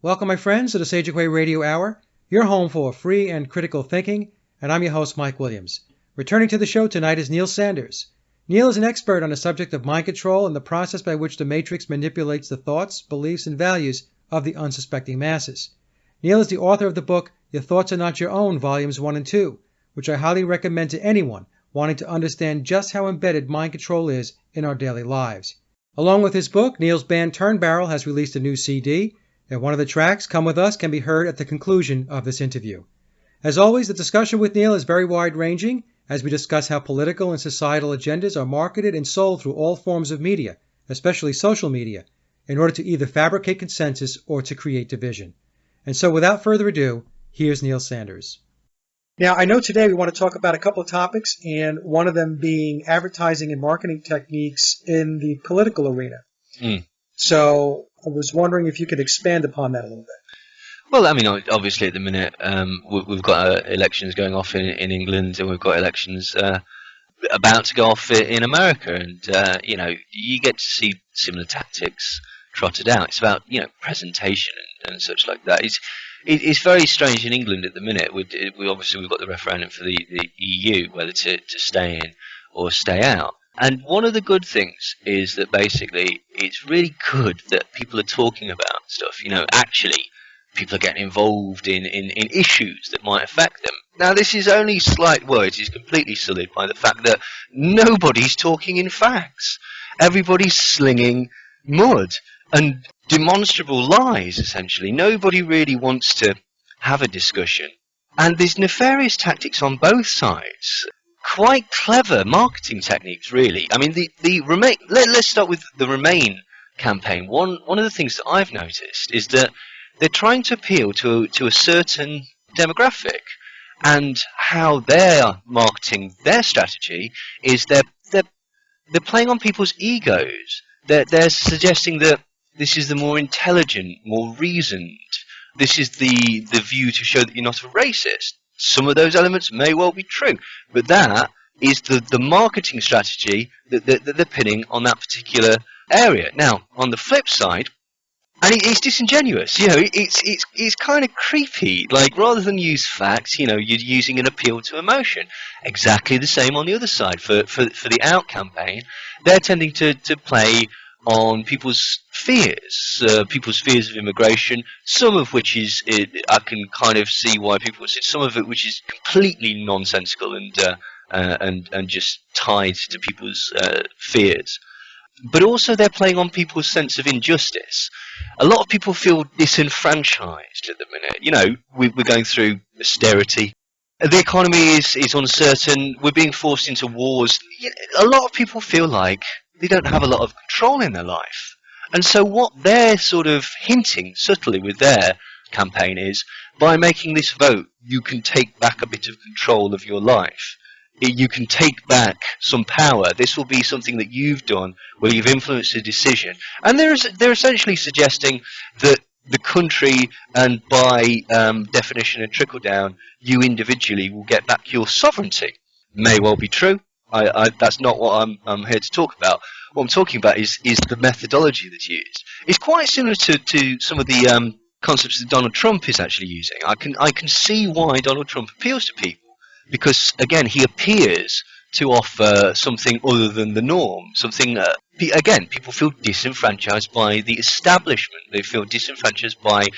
Welcome, my friends, to the Quay Radio Hour, your home for free and critical thinking, and I'm your host, Mike Williams. Returning to the show tonight is Neil Sanders. Neil is an expert on the subject of mind control and the process by which the Matrix manipulates the thoughts, beliefs, and values of the unsuspecting masses. Neil is the author of the book, Your Thoughts Are Not Your Own, Volumes 1 and 2, which I highly recommend to anyone wanting to understand just how embedded mind control is in our daily lives. Along with his book, Neil's band Turnbarrel has released a new CD, and one of the tracks, Come With Us, can be heard at the conclusion of this interview. As always, the discussion with Neil is very wide-ranging as we discuss how political and societal agendas are marketed and sold through all forms of media, especially social media, in order to either fabricate consensus or to create division. And so without further ado, here's Neil Sanders. Now, I know today we want to talk about a couple of topics, and one of them being advertising and marketing techniques in the political arena. So I was wondering if you could expand upon that a little bit. Well, I mean, obviously at the minute we've got elections going off in England, and we've got elections about to go off in America, and you get to see similar tactics trotted out. It's about presentation and such like that. It's very strange in England at the minute. We've got the referendum for the EU, whether to stay in or stay out. And one of the good things is that basically it's really good that people are talking about stuff. Actually people are getting involved in issues that might affect them. Now, this is only slight words. It's completely sullied by the fact that nobody's talking in facts. Everybody's slinging mud and demonstrable lies, essentially. Nobody really wants to have a discussion. And there's nefarious tactics on both sides. Quite clever marketing techniques, really. I mean, the Remain. Let's start with the Remain campaign. One of the things that I've noticed is that they're trying to appeal to a certain demographic, and how they're marketing their strategy is they're playing on people's egos. They're suggesting that this is the more intelligent, more reasoned. This is the view to show that you're not a racist. Some of those elements may well be true, but that is the marketing strategy that they're pinning on that particular area. Now, on the flip side, and it's disingenuous, it's kind of creepy. Like, rather than use facts, you're using an appeal to emotion. Exactly the same on the other side. For the Out campaign, they're tending to play on people's fears of immigration, some of which is, I can kind of see why people would say, some of it which is completely nonsensical and just tied to people's fears. But also they're playing on people's sense of injustice. A lot of people feel disenfranchised at the minute. We're going through austerity. The economy is uncertain. We're being forced into wars. A lot of people feel like they don't have a lot of control in their life. And so what they're sort of hinting subtly with their campaign is, by making this vote, you can take back a bit of control of your life. You can take back some power. This will be something that you've done where you've influenced a decision. And they're essentially suggesting that the country, and by definition and trickle down, you individually will get back your sovereignty. May well be true. That's not what I'm here to talk about. What I'm talking about is the methodology that's used. It's quite similar to some of the concepts that Donald Trump is actually using. I can see why Donald Trump appeals to people, because again he appears to offer something other than the norm. Something again, people feel disenfranchised by the establishment. They feel disenfranchised by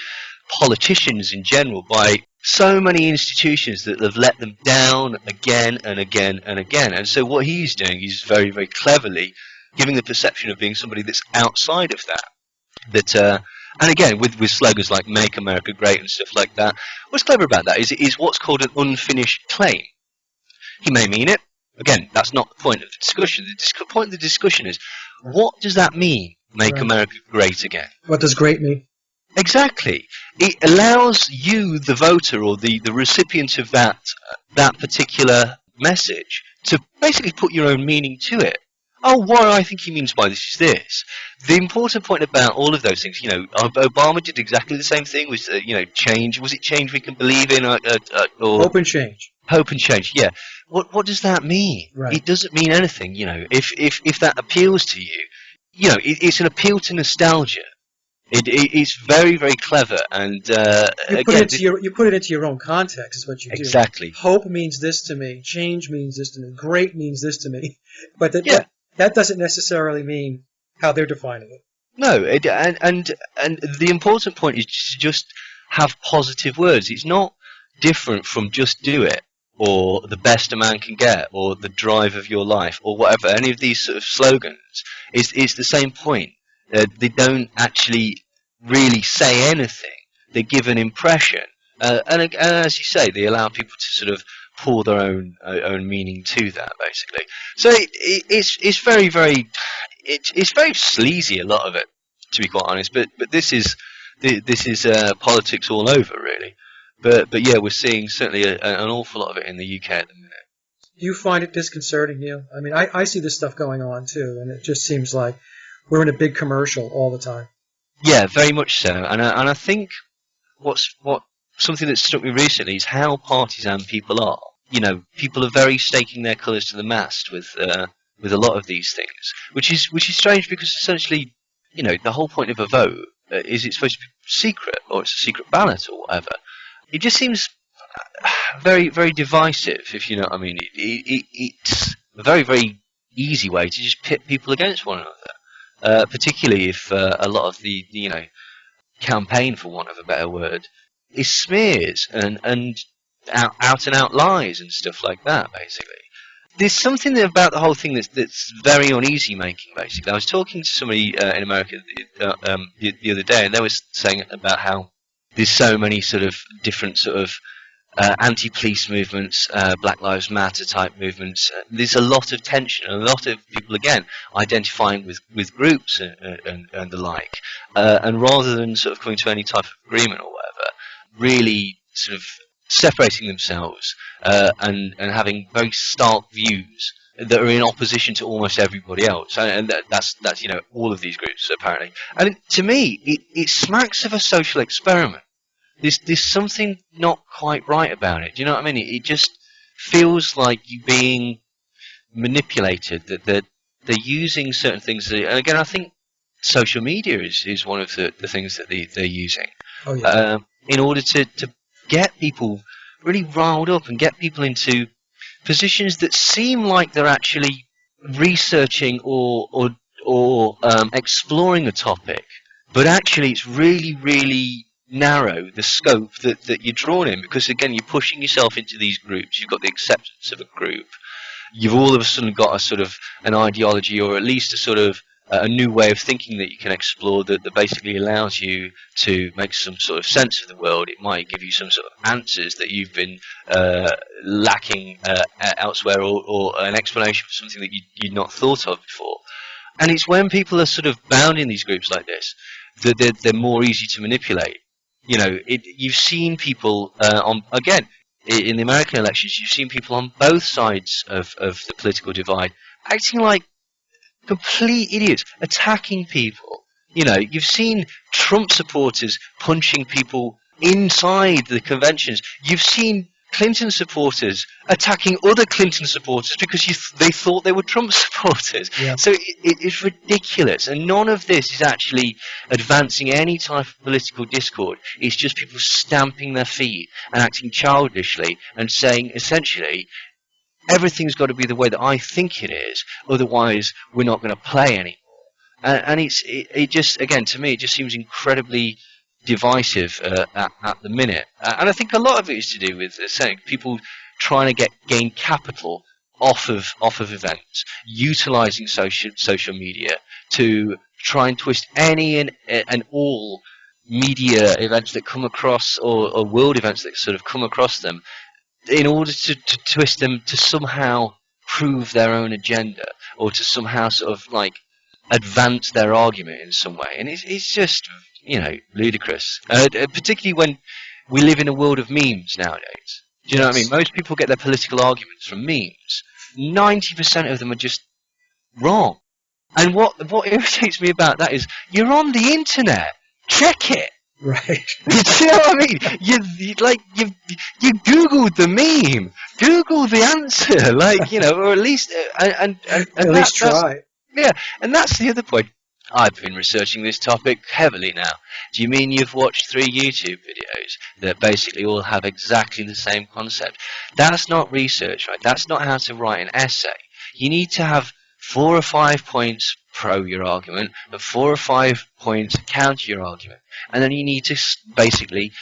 politicians in general, by so many institutions that have let them down again and again and again. And so what he's doing is very, very cleverly giving the perception of being somebody that's outside of that. And again, with slogans like "Make America Great" and stuff like that, what's clever about that is what's called an unfinished claim. He may mean it. Again, that's not the point of the discussion. The point of the discussion is, what does that mean, make America great again? What does great mean? Exactly. It allows you, the voter or the recipient of that particular message, to basically put your own meaning to it. Oh, what I think he means by this is this. The important point about all of those things, Obama did exactly the same thing with, change. Was it change we can believe in? Or Hope and change. Hope and change, yeah. What does that mean? Right. It doesn't mean anything, If that appeals to you, it's an appeal to nostalgia. It's very, very clever, and you put it into your own context is what you do. exactly. Hope means this to me. Change means this to me. Great means this to me. But Yeah. that doesn't necessarily mean how they're defining it. No, and the important point is to just have positive words. It's not different from just do it, or the best a man can get, or the drive of your life, or whatever. Any of these sort of slogans, it's the same point. They don't actually really say anything. They give an impression, and as you say, they allow people to sort of pour their own meaning to that, basically. So it's very, very it's very sleazy, a lot of it, to be quite honest. But this is politics all over, really. But yeah, we're seeing certainly an awful lot of it in the UK at the minute. Do you find it disconcerting, Neil? I mean, I see this stuff going on too, and it just seems like we're in a big commercial all the time. Yeah, very much so. And I think what something that struck me recently is how partisan people are. You know, people are very staking their colours to the mast with a lot of these things, which is strange, because essentially, you know, the whole point of a vote is it's supposed to be secret, or it's a secret ballot, or whatever. It just seems very, very divisive, if you know what I mean. It's a very, very easy way to just pit people against one another, particularly if a lot of the campaign, for want of a better word, is smears and out and out lies and stuff like that, basically. There's something about the whole thing that's very uneasy making, basically. I was talking to somebody in America the other day, and they were saying about how there's so many sort of different sort of anti-police movements, Black Lives Matter type movements. There's a lot of tension, and a lot of people, again, identifying with groups and the like. And rather than sort of coming to any type of agreement or whatever, really sort of separating themselves and having very stark views that are in opposition to almost everybody else, and that's all of these groups, apparently. And to me, it smacks of a social experiment. There's something not quite right about it. Do you know what I mean? It just feels like you're being manipulated. That they're using certain things. And again, I think social media is one of the things that they're using. Oh, yeah. In order to get people really riled up and get people into positions that seem like they're actually researching or exploring a topic, but actually it's really, really narrow, the scope that you're drawn in, because again, you're pushing yourself into these groups. You've got the acceptance of a group. You've all of a sudden got a sort of an ideology, or at least a sort of a new way of thinking that you can explore, that basically allows you to make some sort of sense of the world. It might give you some sort of answers that you've been lacking elsewhere, or an explanation for something that you'd not thought of before. And it's when people are sort of bound in these groups like this that they're more easy to manipulate. You know, you've seen people in the American elections, you've seen people on both sides of the political divide acting like complete idiots, attacking people. You know, you've seen Trump supporters punching people inside the conventions. You've seen Clinton supporters attacking other Clinton supporters because they thought they were Trump supporters. Yeah. So it's ridiculous, and none of this is actually advancing any type of political discord. It's just people stamping their feet and acting childishly and saying, essentially, everything's got to be the way that I think it is, otherwise we're not going to play anymore. And it just, again, to me, it just seems incredibly divisive at the minute. And I think a lot of it is to do with saying people trying to gain capital off of events, utilising social media to try and twist any and all media events that come across, or world events that sort of come across them, in order to twist them to somehow prove their own agenda, or to somehow sort of like advance their argument in some way. And it's just, you know, ludicrous. Particularly when we live in a world of memes nowadays. Do you know what I mean? Most people get their political arguments from memes. 90% of them are just wrong. And what irritates me about that is, you're on the internet. Check it. Right. You know what I mean? You Googled the meme. Google the answer, or at least and at least try. Yeah, and that's the other point. I've been researching this topic heavily now. Do you mean you've watched 3 YouTube videos that basically all have exactly the same concept? That's not research, right? That's not how to write an essay. You need to have 4 or 5 points pro your argument and 4 or 5 points counter your argument. And then you need to basically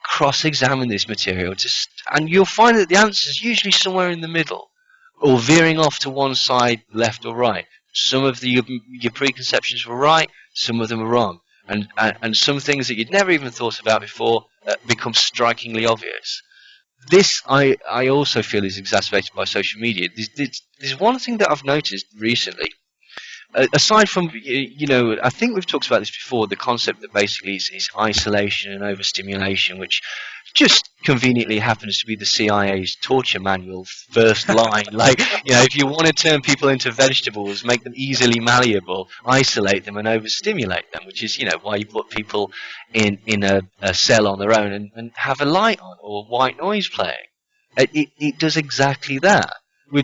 cross-examine this material, and you'll find that the answer is usually somewhere in the middle, or veering off to one side, left or right. Some of your preconceptions were right, some of them were wrong, and some things that you'd never even thought about before become strikingly obvious. This I also feel is exacerbated by social media. There's one thing that I've noticed recently. Aside from, I think we've talked about this before, the concept that basically is isolation and overstimulation, which just conveniently happens to be the CIA's torture manual first line. Like, if you want to turn people into vegetables, make them easily malleable, isolate them and overstimulate them, which is, why you put people in a cell on their own and have a light on or white noise playing. It does exactly that.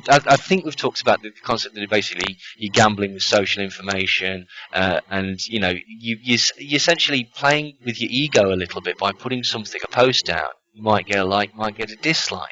I think we've talked about the concept that basically you're gambling with social information, and you're essentially playing with your ego a little bit by putting a post down. You might get a like, might get a dislike,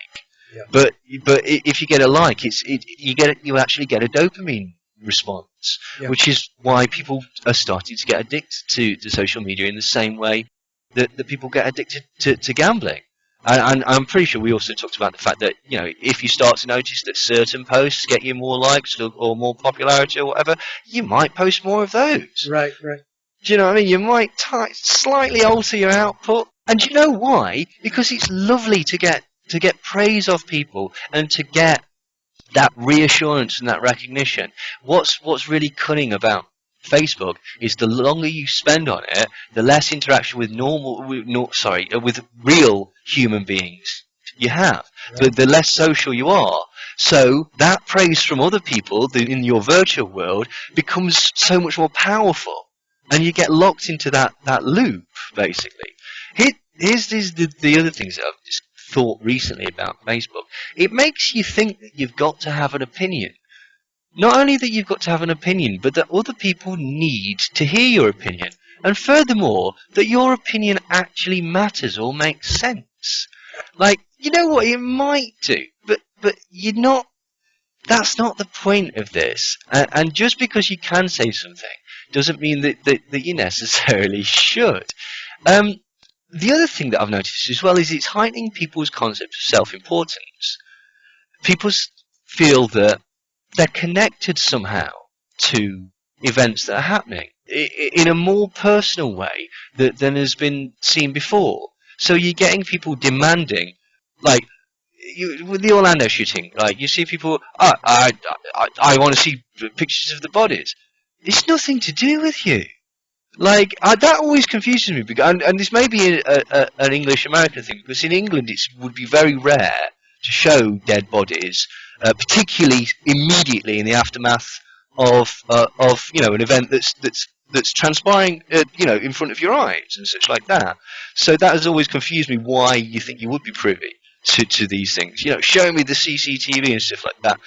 yeah. But if you get a like, you actually get a dopamine response, yeah. Which is why people are starting to get addicted to social media in the same way that people get addicted to gambling. And I'm pretty sure we also talked about the fact that, if you start to notice that certain posts get you more likes or more popularity or whatever, you might post more of those. Right. Do you know what I mean? You might slightly alter your output. And do you know why? Because it's lovely to get praise of people and to get that reassurance and that recognition. What's really cunning about Facebook is the longer you spend on it, the less interaction with with real human beings you have. Right. The less social you are. So that praise from other people in your virtual world becomes so much more powerful, and you get locked into that loop, basically. Here's the other things that I've just thought recently about Facebook. It makes you think that you've got to have an opinion. Not only that you've got to have an opinion, but that other people need to hear your opinion. And furthermore, that your opinion actually matters or makes sense. Like, you know what, it might do, but you're not, that's not the point of this. And just because you can say something doesn't mean that you necessarily should. The other thing that I've noticed as well is it's heightening people's concept of self-importance. People feel that they're connected somehow to events that are happening in a more personal way than has been seen before. So you're getting people demanding, like with the Orlando shooting, like you see people, I want to see pictures of the bodies. It's nothing to do with you. Like that always confuses me, because, and this may be an English-American thing, because in England it would be very rare to show dead bodies, particularly immediately in the aftermath of an event that's transpiring in front of your eyes and such like that. So that has always confused me, why you think you would be privy to these things. Show me the CCTV and stuff like that.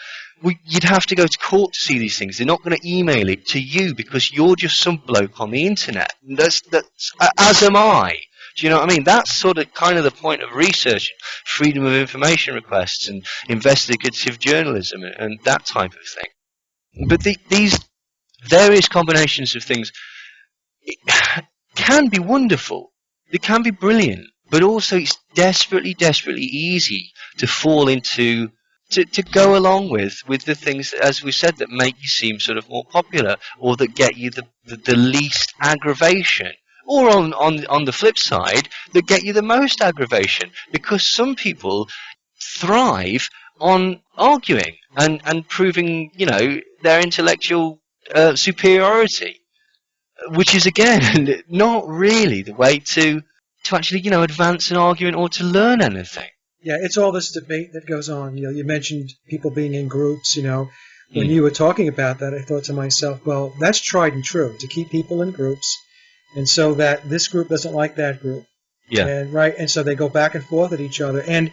You'd have to go to court to see these things. They're not going to email it to you because you're just some bloke on the internet. That's as am I. Do you know what I mean? That's sort of kind of the point of research, freedom of information requests and investigative journalism and that type of thing. But these various combinations of things can be wonderful. They can be brilliant. But also it's desperately, desperately easy to fall into, to go along with the things, as we said, that make you seem sort of more popular or that get you the least aggravation. Or on the flip side, that get you the most aggravation, because some people thrive on arguing and proving, their intellectual superiority, which is again not really the way to actually, advance an argument or to learn anything. Yeah, it's all this debate that goes on. You mentioned people being in groups. When you were talking about that, I thought to myself, well, that's tried and true, to keep people in groups. And so that this group doesn't like that group. Yeah. And so they go back and forth at each other. And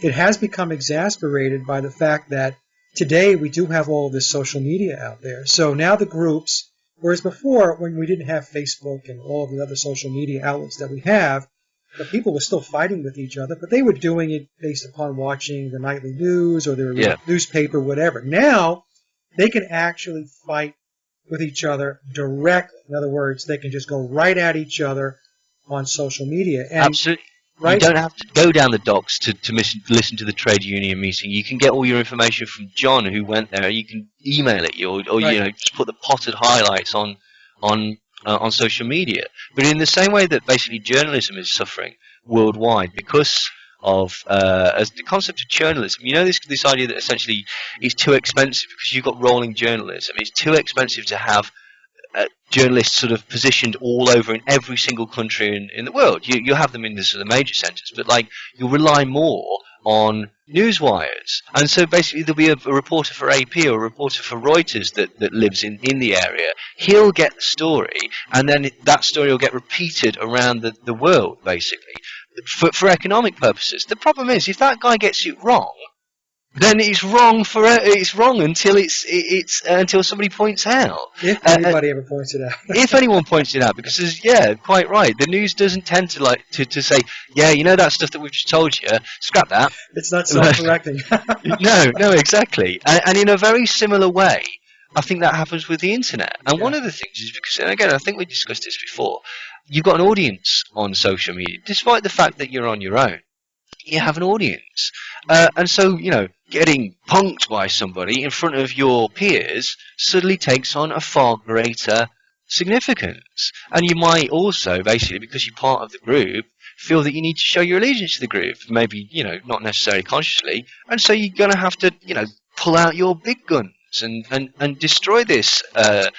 it has become exasperated by the fact that today we do have all of this social media out there. So now the groups Whereas before, when we didn't have Facebook and all the other social media outlets that we have, the people were still fighting with each other, but they were doing it based upon watching the nightly news or their newspaper, whatever. Now, they can actually fight with each other directly. In other words, they can just go right at each other on social media. And, absolutely. Right? You don't have to go down the docks to listen to the trade union meeting. You can get all your information from John, who went there. You can email it, or right. Just put the potted highlights on social media. But in the same way that basically journalism is suffering worldwide because of as the concept of journalism, this idea that essentially is too expensive because you've got rolling journalism. It's too expensive to have journalists sort of positioned all over in every single country in the world. You have them in the sort of major centres, but like you'll rely more on news wires. And so basically there'll be a reporter for AP or a reporter for Reuters that lives in the area. He'll get the story, and then that story will get repeated around the world, basically, for economic purposes. The problem is, if that guy gets it wrong, then it's wrong until until somebody points out. If anybody ever points it out. If anyone points it out, because quite right. The news doesn't tend to say, that stuff that we've just told you, scrap that. It's not self-correcting. No, exactly. And in a very similar way, I think that happens with the internet. And one of the things is because, and again, I think we discussed this before, you've got an audience on social media, despite the fact that you're on your own. You have an audience. And so, getting punked by somebody in front of your peers suddenly takes on a far greater significance. And you might also, basically, because you're part of the group, feel that you need to show your allegiance to the group, maybe, not necessarily consciously. And so you're going to have to, pull out your big guns and destroy this, this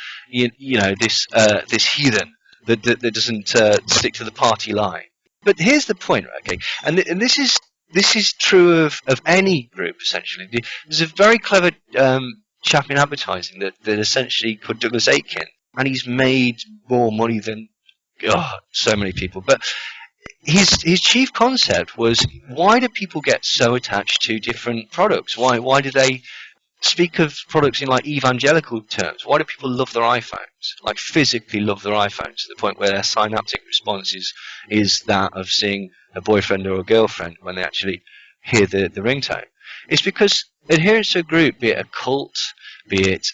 heathen that doesn't stick to the party line. But here's the point, okay? And this is true of any group, essentially. There's a very clever chap in advertising that essentially called Douglas Aitken, and he's made more money than so many people. But his chief concept was, why do people get so attached to different products? Why do they speak of products in like evangelical terms? Why do people love their iPhones? Like physically love their iPhones to the point where their synaptic response is that of seeing a boyfriend or a girlfriend when they actually hear the ringtone. It's because adherence to a group, be it a cult, be it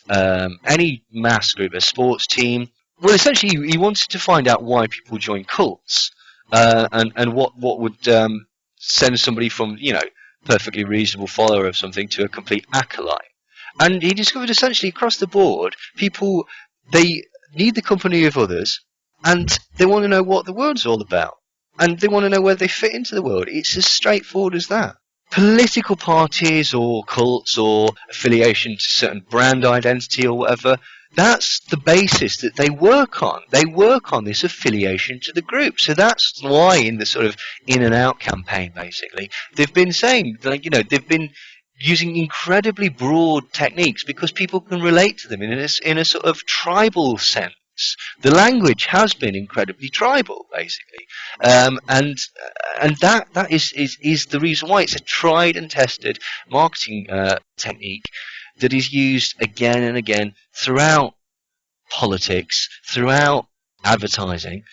any mass group, a sports team, well, essentially he wanted to find out why people join cults and what would send somebody from, perfectly reasonable follower of something to a complete acolyte. And he discovered essentially across the board, people, they need the company of others, and they want to know what the world's all about. And they want to know where they fit into the world. It's as straightforward as that. Political parties or cults or affiliation to certain brand identity or whatever, that's the basis that they work on. They work on this affiliation to the group. So that's why in the sort of in and out campaign, basically, they've been saying, they've been using incredibly broad techniques because people can relate to them in a sort of tribal sense. The language has been incredibly tribal, basically, and that is the reason why it's a tried and tested marketing technique that is used again and again throughout politics, throughout advertising,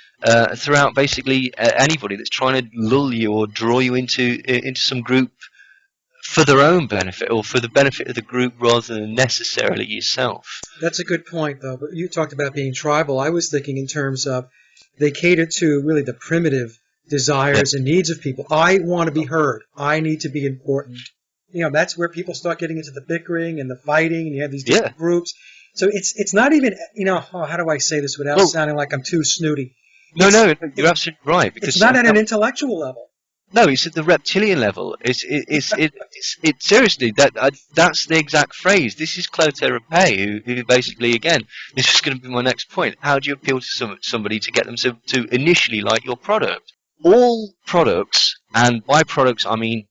throughout basically anybody that's trying to lull you or draw you into some group for their own benefit or for the benefit of the group rather than necessarily yourself. That's a good point, though. But you talked about being tribal. I was thinking in terms of they cater to really the primitive desires and needs of people. I want to be heard. I need to be important. That's where people start getting into the bickering and the fighting, and you have these different groups. So it's not even, how do I say this without sounding like I'm too snooty? No, you're absolutely right. Because it's not at an intellectual level. No, it's at the reptilian level. It's seriously that's the exact phrase. This is Clotaire Repay, who basically, again, this is going to be my next point. How do you appeal to somebody to get them to initially like your product? All products, and by products I mean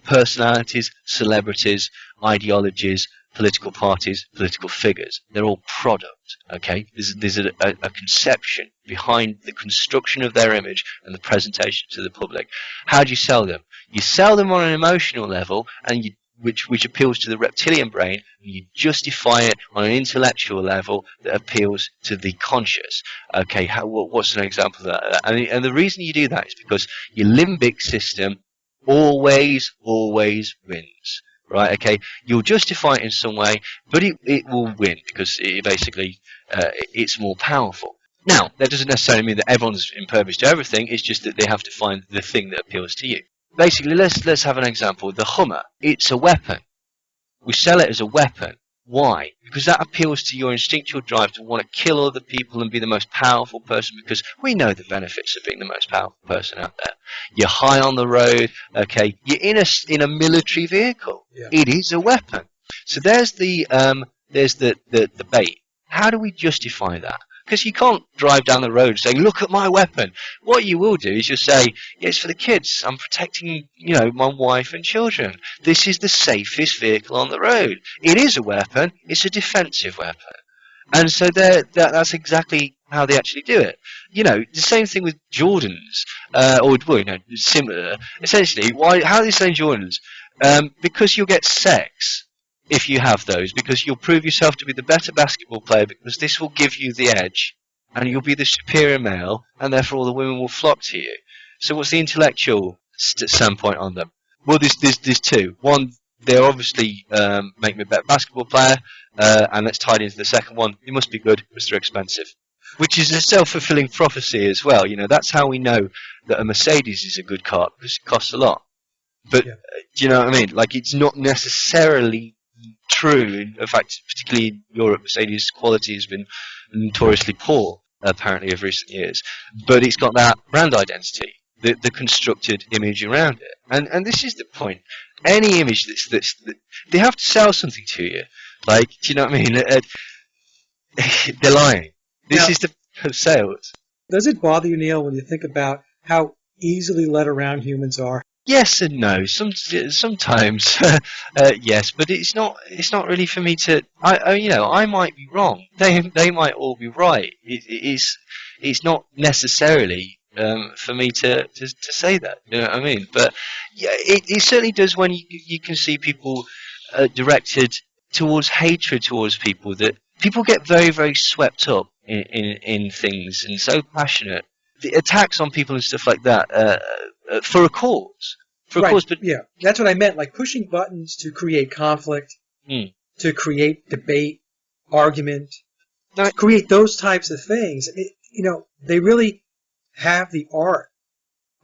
personalities, celebrities, ideologies, political parties, political figures. They're all product, okay? There's a conception behind the construction of their image and the presentation to the public. How do you sell them? You sell them on an emotional level, and which appeals to the reptilian brain, and you justify it on an intellectual level that appeals to the conscious. Okay, what's an example of that? And the reason you do that is because your limbic system always wins. Right? Okay, you'll justify it in some way, but it will win because it's more powerful. Now, that doesn't necessarily mean that everyone's impervious to everything. It's just that they have to find the thing that appeals to you. Basically, let's have an example. The Hummer, it's a weapon. We sell it as a weapon. Why? Because that appeals to your instinctual drive to want to kill other people and be the most powerful person, because we know the benefits of being the most powerful person out there. You're high on the road, okay, you're in a military vehicle. Yeah. It is a weapon. So there's the bait. How do we justify that? Because you can't drive down the road saying, look at my weapon. What you will do is you'll say, yeah, it's for the kids. I'm protecting, my wife and children. This is the safest vehicle on the road. It is a weapon. It's a defensive weapon. And so that's exactly how they actually do it. The same thing with Jordans, similar. Essentially, how are they selling Jordans? Because you'll get sex if you have those, because you'll prove yourself to be the better basketball player, because this will give you the edge, and you'll be the superior male, and therefore all the women will flock to you. So what's the intellectual standpoint on them? Well, there's two. One, they're obviously make me a better basketball player, and that's tied into the second one. They must be good because they're expensive, which is a self-fulfilling prophecy as well. That's how we know that a Mercedes is a good car, because it costs a lot. But do you know what I mean? Like, it's not necessarily true. In fact, particularly in Europe, Mercedes' quality has been notoriously poor, apparently, of recent years. But it's got that brand identity, the constructed image around it. And this is the point. Any image that's they have to sell something to you. Like, do you know what I mean? They're lying. This is the sales. Does it bother you, Neil, when you think about how easily led around humans are? Yes and no. Sometimes, yes, but it's not really for me to. I might be wrong. They might all be right. It's not necessarily for me to say that. You know what I mean? But yeah, it certainly does when you can see people directed towards hatred towards people. That people get very, very swept up in things and so passionate. The attacks on people and stuff like that. For a cause. But yeah, that's what I meant. Like pushing buttons to create conflict, to create debate, argument, to create those types of things. They really have the art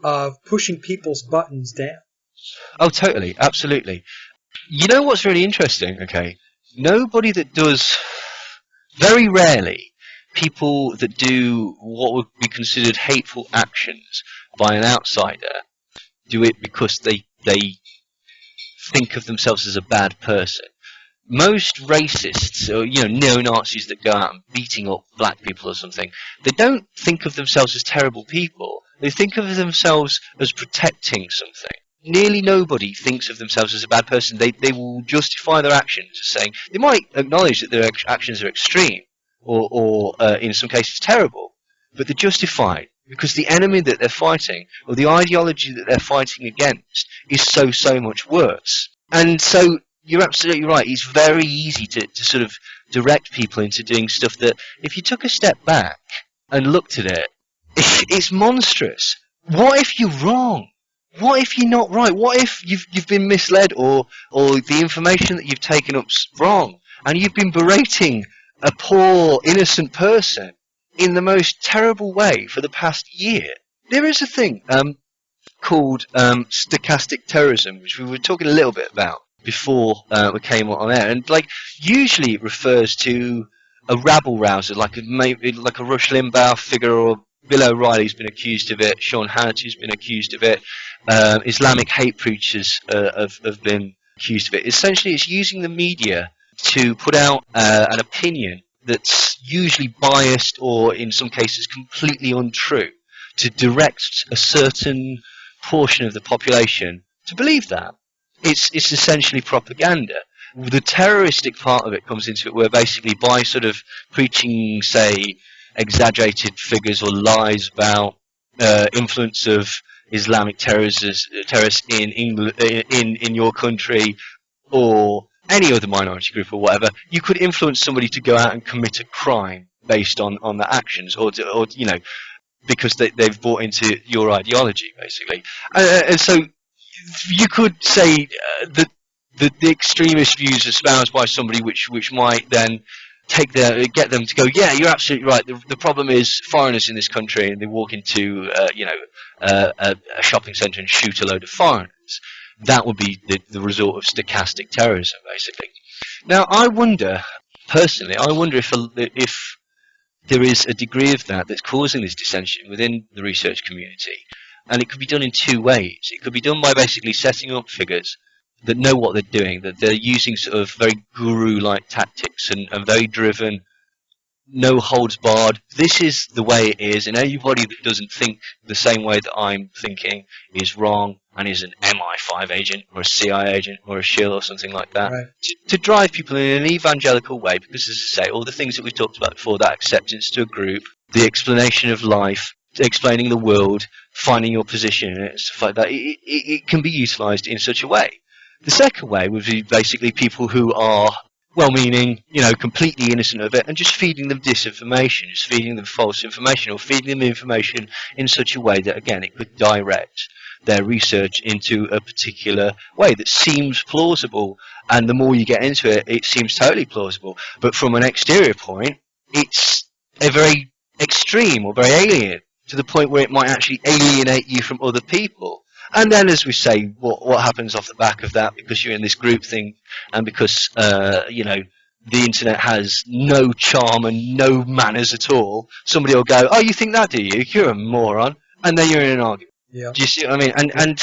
of pushing people's buttons down. Oh, totally, absolutely. You know what's really interesting? Okay, nobody that does, very rarely, people that do what would be considered hateful actions by an outsider do it because they think of themselves as a bad person. Most racists, or neo-Nazis that go out and beating up black people or something, they don't think of themselves as terrible people. They think of themselves as protecting something. Nearly nobody thinks of themselves as a bad person. They will justify their actions as saying, they might acknowledge that their actions are extreme or in some cases terrible, but they're justified. Because the enemy that they're fighting, or the ideology that they're fighting against, is so much worse. And so you're absolutely right. It's very easy to sort of direct people into doing stuff that, if you took a step back and looked at it, it's monstrous. What if you're wrong? What if you're not right? What if you've been misled, or the information that you've taken up's wrong, and you've been berating a poor, innocent person in the most terrible way for the past year? There is a thing called stochastic terrorism, which we were talking a little bit about before we came on air, and usually it refers to a rabble rouser, maybe like a Rush Limbaugh figure, or Bill O'Reilly's been accused of it, Sean Hannity's been accused of it, Islamic hate preachers have been accused of it. Essentially, it's using the media to put out an opinion that's usually biased, or in some cases completely untrue, to direct a certain portion of the population to believe that. It's essentially propaganda. The terroristic part of it comes into it, where basically by sort of preaching, say, exaggerated figures or lies about influence of Islamic terrorists in England, in your country, or any other minority group or whatever, you could influence somebody to go out and commit a crime based on their actions, or because they've bought into your ideology, basically. And so you could say that the extremist views espoused by somebody which might then get them to go, yeah, you're absolutely right. The problem is foreigners in this country, and they walk into a shopping centre and shoot a load of foreigners. That would be the result of stochastic terrorism, basically. Now, I wonder if there is a degree of that that's causing this dissension within the research community, and it could be done in two ways. It could be done by basically setting up figures that know what they're doing, that they're using sort of very guru-like tactics and very driven, no holds barred. This is the way it is, and anybody that doesn't think the same way that I'm thinking is wrong and is an MI5 agent or a CIA agent or a shill or something like that. Right. To drive people in an evangelical way, because as I say, all the things that we talked about before, that acceptance to a group, the explanation of life, explaining the world, finding your position in it, stuff like that, it can be utilised in such a way. The second way would be basically people who are well-meaning, completely innocent of it, and just feeding them disinformation, just feeding them false information, or feeding them information in such a way that, again, it could direct their research into a particular way that seems plausible, and the more you get into it, it seems totally plausible. But from an exterior point, it's a very extreme or very alien, to the point where it might actually alienate you from other people. And then, as we say, what happens off the back of that, because you're in this group thing, and because the internet has no charm and no manners at all, somebody will go, "Oh, you think that, do you? You're a moron," and then you're in an argument. Yeah. Do you see what I mean? And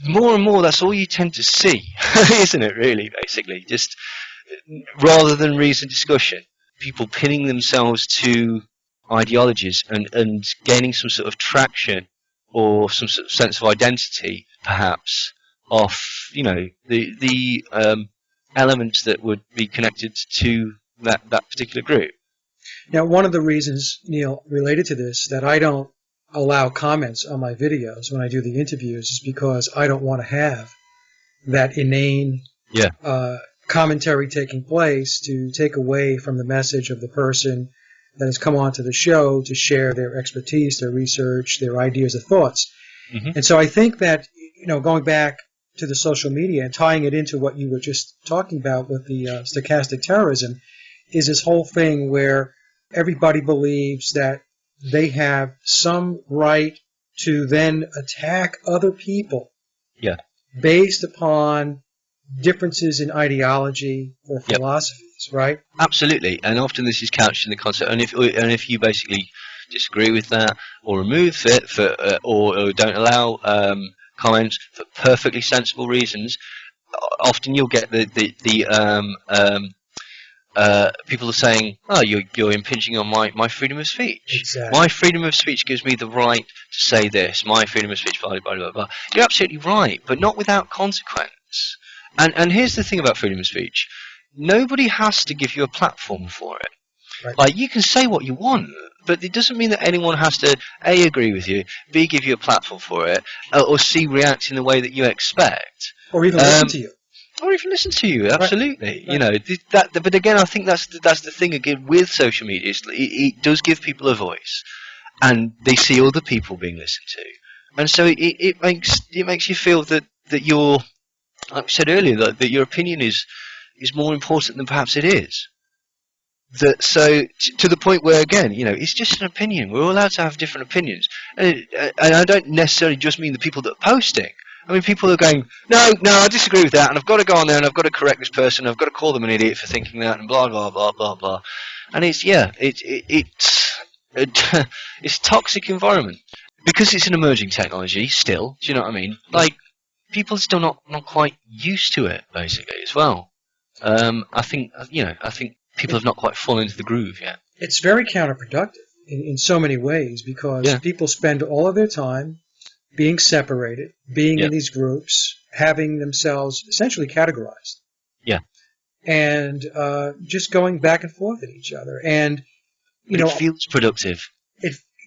more and more, that's all you tend to see, isn't it? Really, basically, just rather than reasoned discussion, people pinning themselves to ideologies and gaining some sort of traction or some sort of sense of identity, perhaps, off the elements that would be connected to that particular group. Now, one of the reasons, Neil, related to this, that I don't allow comments on my videos when I do the interviews is because I don't want to have that inane commentary taking place to take away from the message of the person that has come onto the show to share their expertise, their research, their ideas or thoughts. Mm-hmm. And so I think that, going back to the social media and tying it into what you were just talking about with the stochastic terrorism, is this whole thing where everybody believes that they have some right to then attack other people based upon differences in ideology or philosophies, right? Absolutely, and often this is couched in the concept, and if you basically disagree with that or remove it or don't allow comments for perfectly sensible reasons, often you'll get the people are saying, "Oh, you're impinging on my freedom of speech. Exactly. My freedom of speech gives me the right to say this. My freedom of speech, blah blah blah blah." You're absolutely right, but not without consequence. And here's the thing about freedom of speech: nobody has to give you a platform for it. Right. Like, you can say what you want, but it doesn't mean that anyone has to A, agree with you, B, give you a platform for it, or C, react in the way that you expect, or even listen to you. Or even listen to you, absolutely. Right. But again, I think that's the thing again with social media. It does give people a voice, and they see other people being listened to, and so it makes you feel that you're, like I said earlier, that your opinion is more important than perhaps it is. So to the point where, again, it's just an opinion. We're all allowed to have different opinions, and I don't necessarily just mean the people that are posting. I mean, people are going, no, I disagree with that, and I've got to go on there and I've got to correct this person, I've got to call them an idiot for thinking that, and blah blah blah blah blah. And it's a toxic environment because it's an emerging technology still. Do you know what I mean? Like, people are still not quite used to it, basically, as well. I think people have not quite fallen into the groove yet. It's very counterproductive in so many ways, because people spend all of their time being separated, being in these groups, having themselves essentially categorized. Yeah. And just going back and forth at each other. And, it feels productive.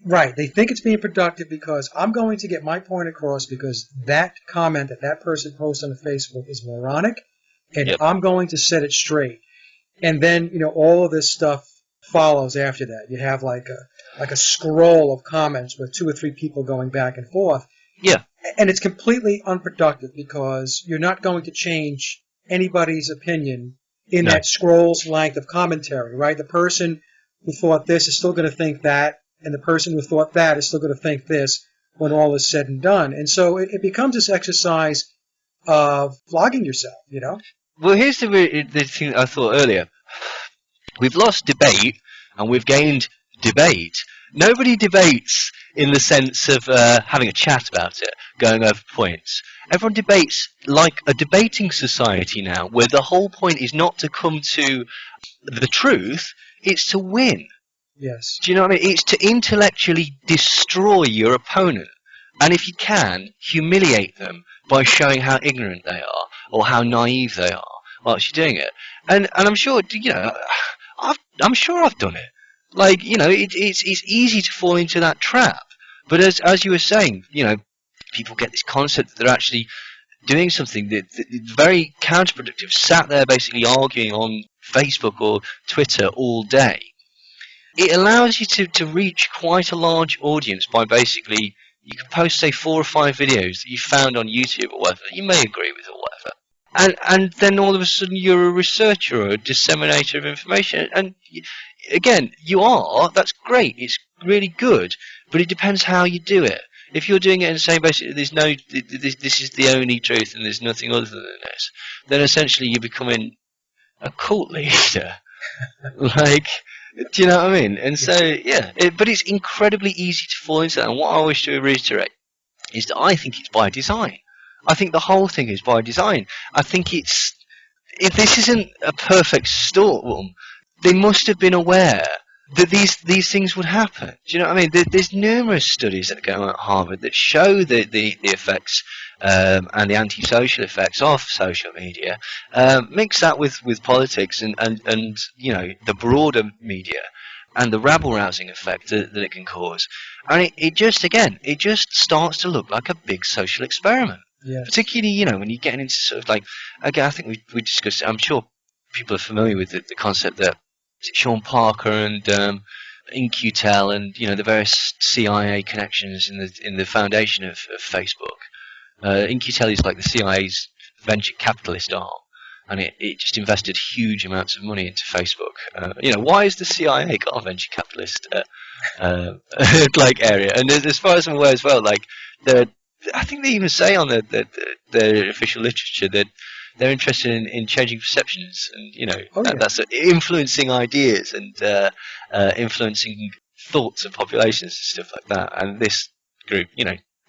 Right. They think it's being productive because I'm going to get my point across because that comment that person posts on Facebook is moronic, and Yep. I'm going to set it straight. And then, all of this stuff follows after that. You have like a scroll of comments with 2 or 3 people going back and forth. Yeah. And it's completely unproductive because you're not going to change anybody's opinion in No. that scroll's length of commentary, right? The person who thought this is still going to think that, and the person who thought that is still going to think this when all is said and done. And so it becomes this exercise of flogging yourself, Well, here's the thing that I thought earlier. We've lost debate and we've gained debate. Nobody debates in the sense of having a chat about it, going over points. Everyone debates like a debating society now, where the whole point is not to come to the truth, it's to win. Yes. Do you know what I mean? It's to intellectually destroy your opponent. And if you can, humiliate them by showing how ignorant they are or how naive they are whilst you're doing it. And I'm sure, I'm sure I've done it. Like, it's easy to fall into that trap. But as you were saying, people get this concept that they're actually doing something that's very counterproductive, sat there basically arguing on Facebook or Twitter all day. It allows you to reach quite a large audience by basically, you can post, say, 4 or 5 videos that you found on YouTube or whatever that you may agree with or whatever. And then all of a sudden you're a researcher or a disseminator of information. And again, that's great, it's really good, but it depends how you do it. If you're doing it and saying basically this is the only truth and there's nothing other than this, then essentially you're becoming a cult leader. Like, do you know what I mean? And so, yeah, but it's incredibly easy to fall into that. And what I wish to reiterate is that I think it's by design. I think the whole thing is by design. I think if this isn't a perfect storm, they must have been aware that these things would happen. Do you know what I mean? There's numerous studies that go on at Harvard that show the effects and the antisocial effects of social media. Mix that with politics and the broader media and the rabble-rousing effect that it can cause. And it just starts to look like a big social experiment. Yes. Particularly, when you're getting into sort of like, again, I think we discussed it. I'm sure people are familiar with the concept that Sean Parker and InQtel and the various CIA connections in the foundation of Facebook. InQtel is like the CIA's venture capitalist arm, and it just invested huge amounts of money into Facebook. Why is the CIA got a venture capitalist like area? And as far as I'm aware as well, like I think they even say on their official literature that they're interested in changing perceptions and that's influencing ideas and influencing thoughts of populations and stuff like that. And this group,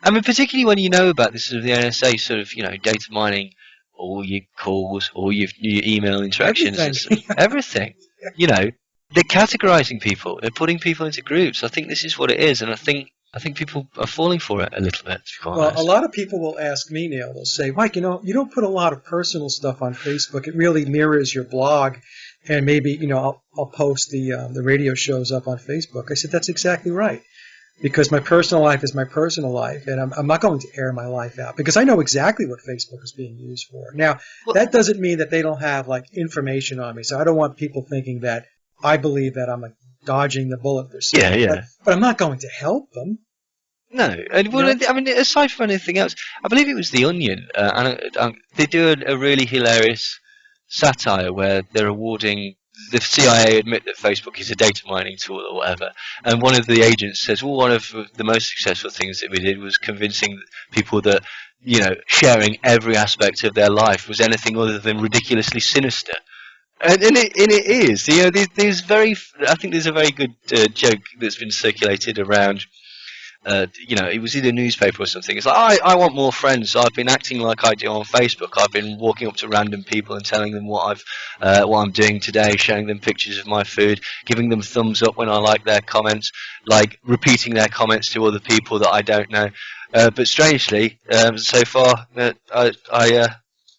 I mean, particularly when you know about this sort of the NSA sort of data mining all your calls, all your email interactions, everything. They're categorizing people, they're putting people into groups. I think this is what it is, and I think people are falling for it a little bit. Well, a lot of people will ask me, Neil, they'll say, Mike, you don't put a lot of personal stuff on Facebook. It really mirrors your blog. And maybe, I'll post the radio shows up on Facebook. I said, that's exactly right. Because my personal life is my personal life, and I'm not going to air my life out because I know exactly what Facebook is being used for. Now, that doesn't mean that they don't have, like, information on me. So I don't want people thinking that I believe that I'm, like, dodging the bullet they're saying. Yeah. But I'm not going to help them. No, and I mean, aside from anything else, I believe it was The Onion, and they do a really hilarious satire where they're awarding the CIA admit that Facebook is a data mining tool or whatever, and one of the agents says, well, one of the most successful things that we did was convincing people that sharing every aspect of their life was anything other than ridiculously sinister. And it is. I think there's a very good joke that's been circulated around. It was in a newspaper or something. It's like, I want more friends. So I've been acting like I do on Facebook. I've been walking up to random people and telling them what I'm doing today, showing them pictures of my food, giving them thumbs up when I like their comments, like repeating their comments to other people that I don't know. But strangely, so far, I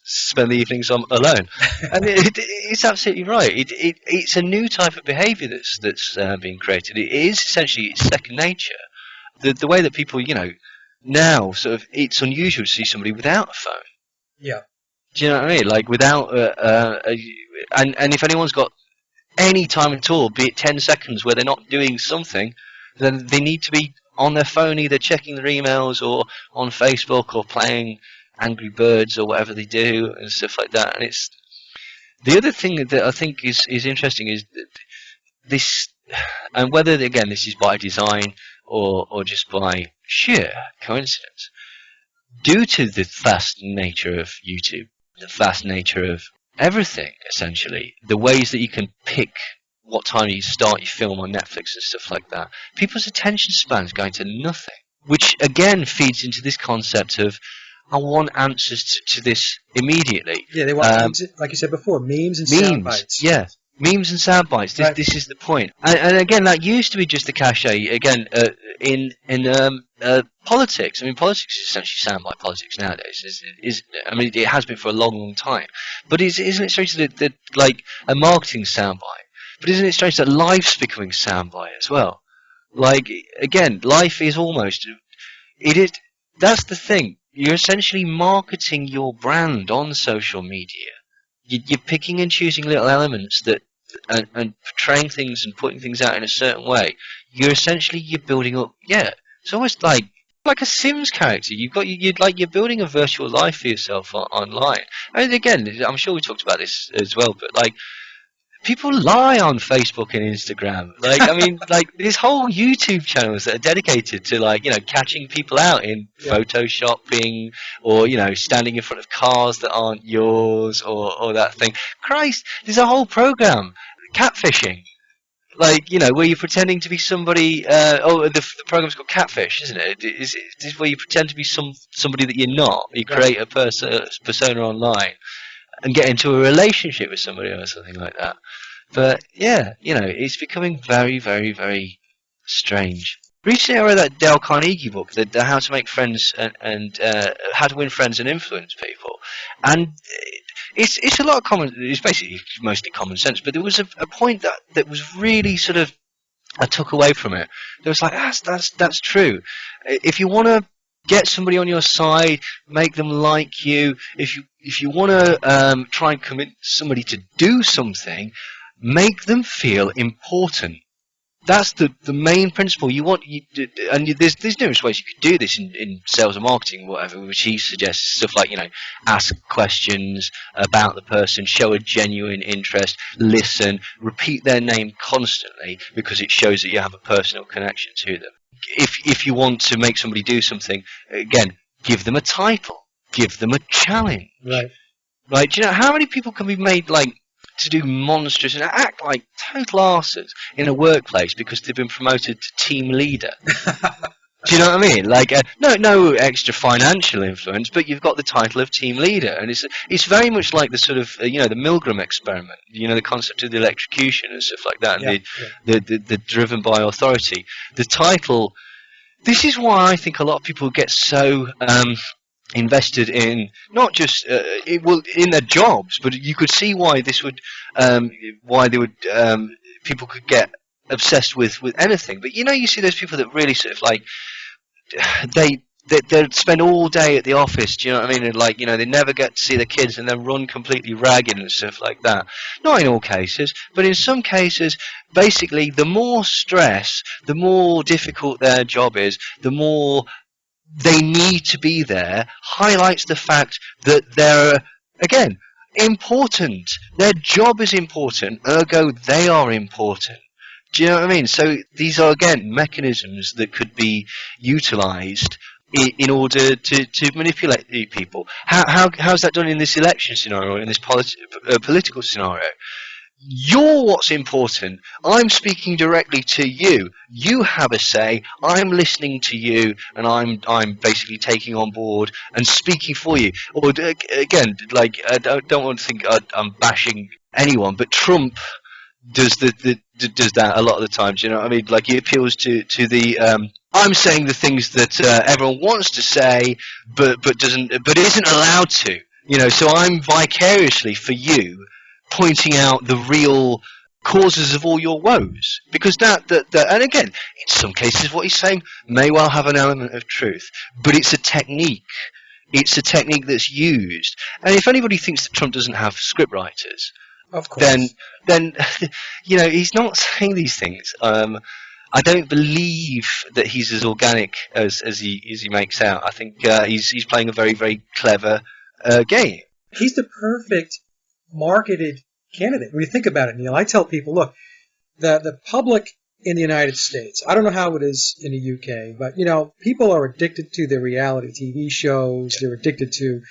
spend the evenings alone. And it's absolutely right. It's a new type of behaviour that's being created. It is essentially it's second nature. The way that people, now sort of, it's unusual to see somebody without a phone. Yeah. Do you know what I mean? Like without and if anyone's got any time at all, be it 10 seconds where they're not doing something, then they need to be on their phone either checking their emails or on Facebook or playing Angry Birds or whatever they do and stuff like that. And it's the other thing that I think is interesting is that this, and whether again this is by design or just by sheer coincidence, due to the vast nature of YouTube, the vast nature of everything, essentially, the ways that you can pick what time you start your film on Netflix and stuff like that, people's attention span is going to nothing, which again feeds into this concept of I want answers to this immediately. Yeah, they want, like you said before, memes and sound bites. Yeah. Memes and sound bites. This is the point. And again, that used to be just the cachet. Again, in politics. I mean, politics is essentially soundbite politics nowadays. I mean, it has been for a long, long time. But isn't it strange that like a marketing soundbite? But isn't it strange that life's becoming soundbite as well? Like again, life is almost. It is. That's the thing. You're essentially marketing your brand on social media. You're picking and choosing little elements that and portraying things and putting things out in a certain way. You're building up. Yeah, it's almost like a Sims character. You're building a virtual life for yourself online. And again, I'm sure we talked about this as well, but like people lie on Facebook and Instagram. Like, I mean, like there's whole YouTube channels that are dedicated to like, catching people out in photoshopping or, standing in front of cars that aren't yours or that thing. Christ, there's a whole program, catfishing. Like, where you're pretending to be somebody, the program's called Catfish, isn't it? Is where you pretend to be somebody that you're not. You create a persona online and get into a relationship with somebody or something like that. But yeah, it's becoming very, very, very strange. Recently, I read that Dale Carnegie book, the How to Make Friends and How to Win Friends and Influence People, and it's a lot of common. It's basically mostly common sense. But there was a point that was really sort of I took away from it. There was like that's true. If you want to get somebody on your side, make them like you. If you want to try and commit somebody to do something, make them feel important. That's the main principle. There's numerous ways you could do this in sales and marketing, whatever. Which he suggests stuff like ask questions about the person, show a genuine interest, listen, repeat their name constantly because it shows that you have a personal connection to them. If you want to make somebody do something, again, give them a title, give them a challenge. Right? Do you know how many people can be made to do monstrous and act like total arses in a workplace because they've been promoted to team leader? Do you know what I mean? No extra financial influence, but you've got the title of team leader, and it's very much like the sort of the Milgram experiment. The concept of the electrocution and stuff like that, and the driven by authority. The title. This is why I think a lot of people get so invested in not just in their jobs, but you could see why this would people could get obsessed with anything. But you see those people that really sort of they spend all day at the office, do you know what I mean? And they never get to see their kids and then run completely ragged and stuff like that. Not in all cases, but in some cases, basically the more stress, the more difficult their job is, the more they need to be there, highlights the fact that they're, again, important. Their job is important, ergo they are important. Do you know what I mean? So these are, again, mechanisms that could be utilised in order to manipulate people. How's that done in this election scenario, in this political scenario? You're what's important. I'm speaking directly to you. You have a say. I'm listening to you, and I'm basically taking on board and speaking for you. Or again, I don't want to think I'm bashing anyone, but Trump does does that a lot of the times. You know what I mean? He appeals to the. I'm saying the things that everyone wants to say, but isn't allowed to. So I'm vicariously for you, pointing out the real causes of all your woes, because that and again, in some cases what he's saying may well have an element of truth, but it's a technique. It's a technique that's used. And if anybody thinks that Trump doesn't have scriptwriters, Of course. then he's not saying these things. I don't believe that he's as organic as he makes out. I think he's playing a very, very clever game. He's the perfect marketed candidate. When you think about it, Neil, I tell people, look, the public in the United States, I don't know how it is in the UK, but, people are addicted to their reality TV shows. They're addicted to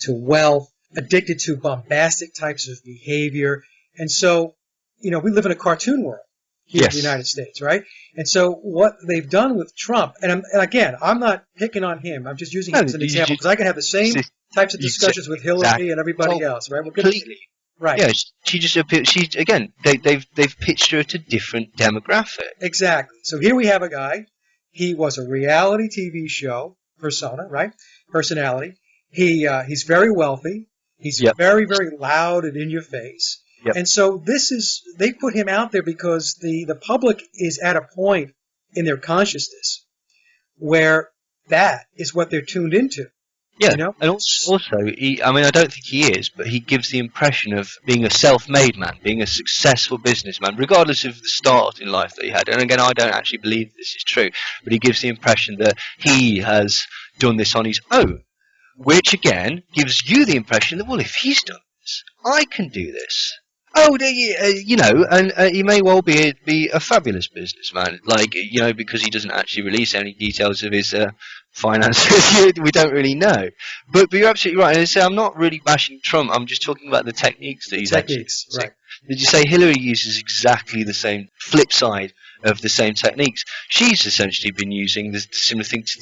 wealth, addicted to bombastic types of behavior. And so, we live in a cartoon world here in the United States, right? And so what they've done with Trump, and again, I'm not picking on him. I'm just using him as an example because I can have the same types of discussions with Hillary and everybody else, right? Completely. Right. Yeah, she just appears. They've pitched her to different demographic. Exactly. So here we have a guy. He was a reality TV show persona, right? Personality. He's very wealthy. He's very, very loud and in your face. Yep. And so they put him out there because the public is at a point in their consciousness where that is what they're tuned into. Yeah, and also, I don't think he is, but he gives the impression of being a self-made man, being a successful businessman, regardless of the start in life that he had. And again, I don't actually believe this is true, but he gives the impression that he has done this on his own, which again gives you the impression that, well, if he's done this, I can do this. Oh, and he may well be a fabulous businessman, because he doesn't actually release any details of his finances. We don't really know. But you're absolutely right. And I'm not really bashing Trump. I'm just talking about the techniques that he's actually using. Right. Did you say Hillary uses exactly the same flip side of the same techniques? She's essentially been using the similar thing to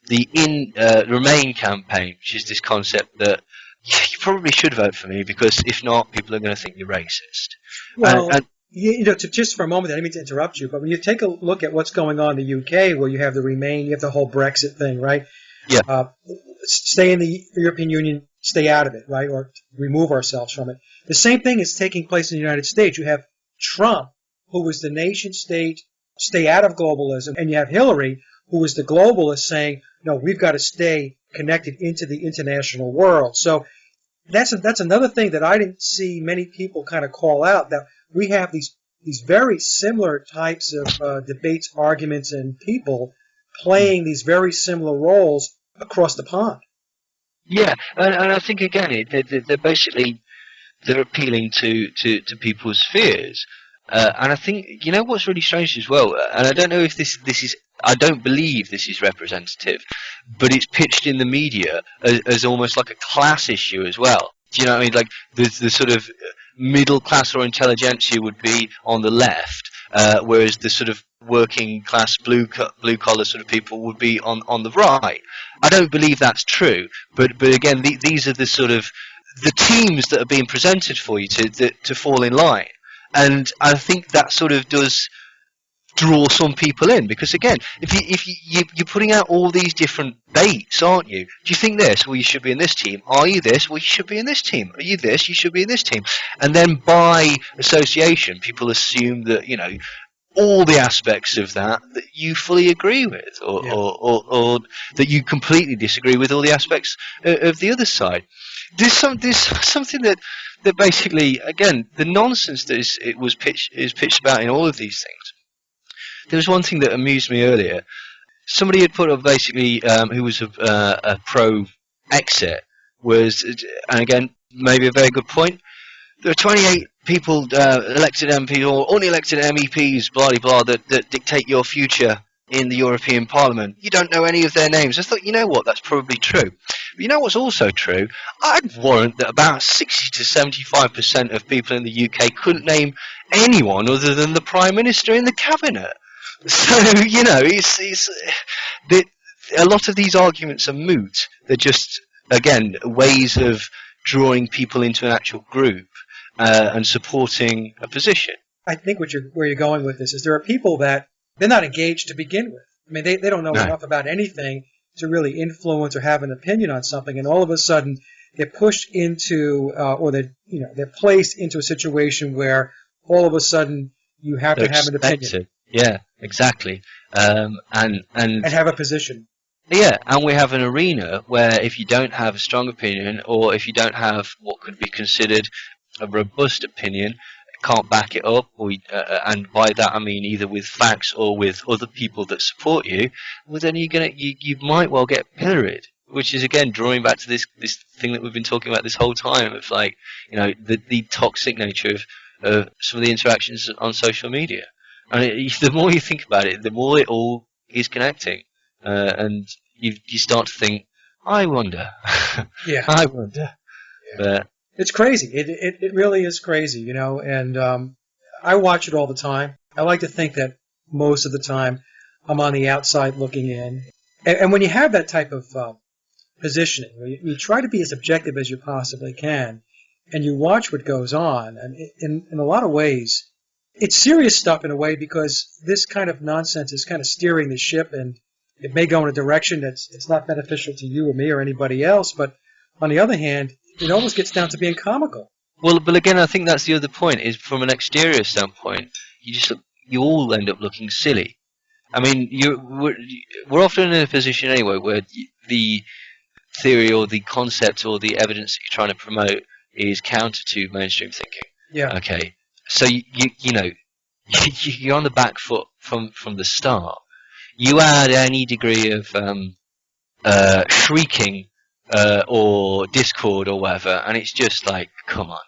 the Remain campaign, which is this concept that you probably should vote for me because if not, people are going to think you're racist. Well, just for a moment, I didn't mean to interrupt you, but when you take a look at what's going on in the UK, where you have the Remain, you have the whole Brexit thing, right? Yeah. Stay in the European Union, stay out of it, right? Or remove ourselves from it. The same thing is taking place in the United States. You have Trump, who was the nation state, stay out of globalism, and you have Hillary, who was the globalist, saying, no, we've got to stay connected into the international world. So that's another thing that I didn't see many people kind of call out, that we have these very similar types of debates, arguments, and people playing these very similar roles across the pond. Yeah, and I think again they're appealing to people's fears, and I think what's really strange as well, and I don't know if this is. I don't believe this is representative, but it's pitched in the media as almost like a class issue as well. Do you know what I mean? Like the sort of middle class or intelligentsia would be on the left, whereas the sort of working class blue collar sort of people would be on the right. I don't believe that's true, but again, these are the sort of the teams that are being presented for you to fall in line, and I think that sort of does draw some people in, because again, if you're putting out all these different baits, aren't you? Do you think this? Well, you should be in this team. Are you this? Well, you should be in this team. Are you this? You should be in this team. And then by association, people assume that all the aspects of that you fully agree with, or that you completely disagree with all the aspects of the other side. There's something that basically, again, the nonsense that is pitched about in all of these things. There was one thing that amused me earlier. Somebody had put up basically, who was a pro-exit, and again, maybe a very good point. There are 28 people, elected MPs or unelected MEPs, blah blah, that dictate your future in the European Parliament. You don't know any of their names. I thought, you know what, that's probably true. But you know what's also true? I'd warrant that about 60 to 75% of people in the UK couldn't name anyone other than the Prime Minister in the Cabinet. So, it's a lot of these arguments are moot. They're just, again, ways of drawing people into an actual group and supporting a position. I think where you're going with this is there are people that they're not engaged to begin with. I mean, they don't know enough about anything to really influence or have an opinion on something, and all of a sudden they're pushed into, or they're placed into a situation where all of a sudden you have to have an opinion. Yeah, exactly. And have a position. Yeah, and we have an arena where if you don't have a strong opinion, or if you don't have what could be considered a robust opinion, can't back it up, and by that I mean either with facts or with other people that support you, well then you might well get pilloried, which is again drawing back to this thing that we've been talking about this whole time of, like, the toxic nature of some of the interactions on social media, and the more you think about it, the more it all is connecting. And you start to think, I wonder, Yeah. I wonder. Yeah. But It's crazy. It really is crazy, you know, and I watch it all the time. I like to think that most of the time I'm on the outside looking in. And when you have that type of positioning, where you try to be as objective as you possibly can, and you watch what goes on, and in a lot of ways, it's serious stuff in a way, because this kind of nonsense is kind of steering the ship, and it may go in a direction that's it's not beneficial to you or me or anybody else, but on the other hand, it almost gets down to being comical. well, but again, I think that's the other point. Is from an exterior standpoint, you all end up looking silly. I mean, we're often in a position anyway where the theory or the concept or the evidence that you're trying to promote is counter to mainstream thinking. Yeah. Okay, so you know you're on the back foot from the start. You add any degree of shrieking or discord or whatever, and it's just like, come on.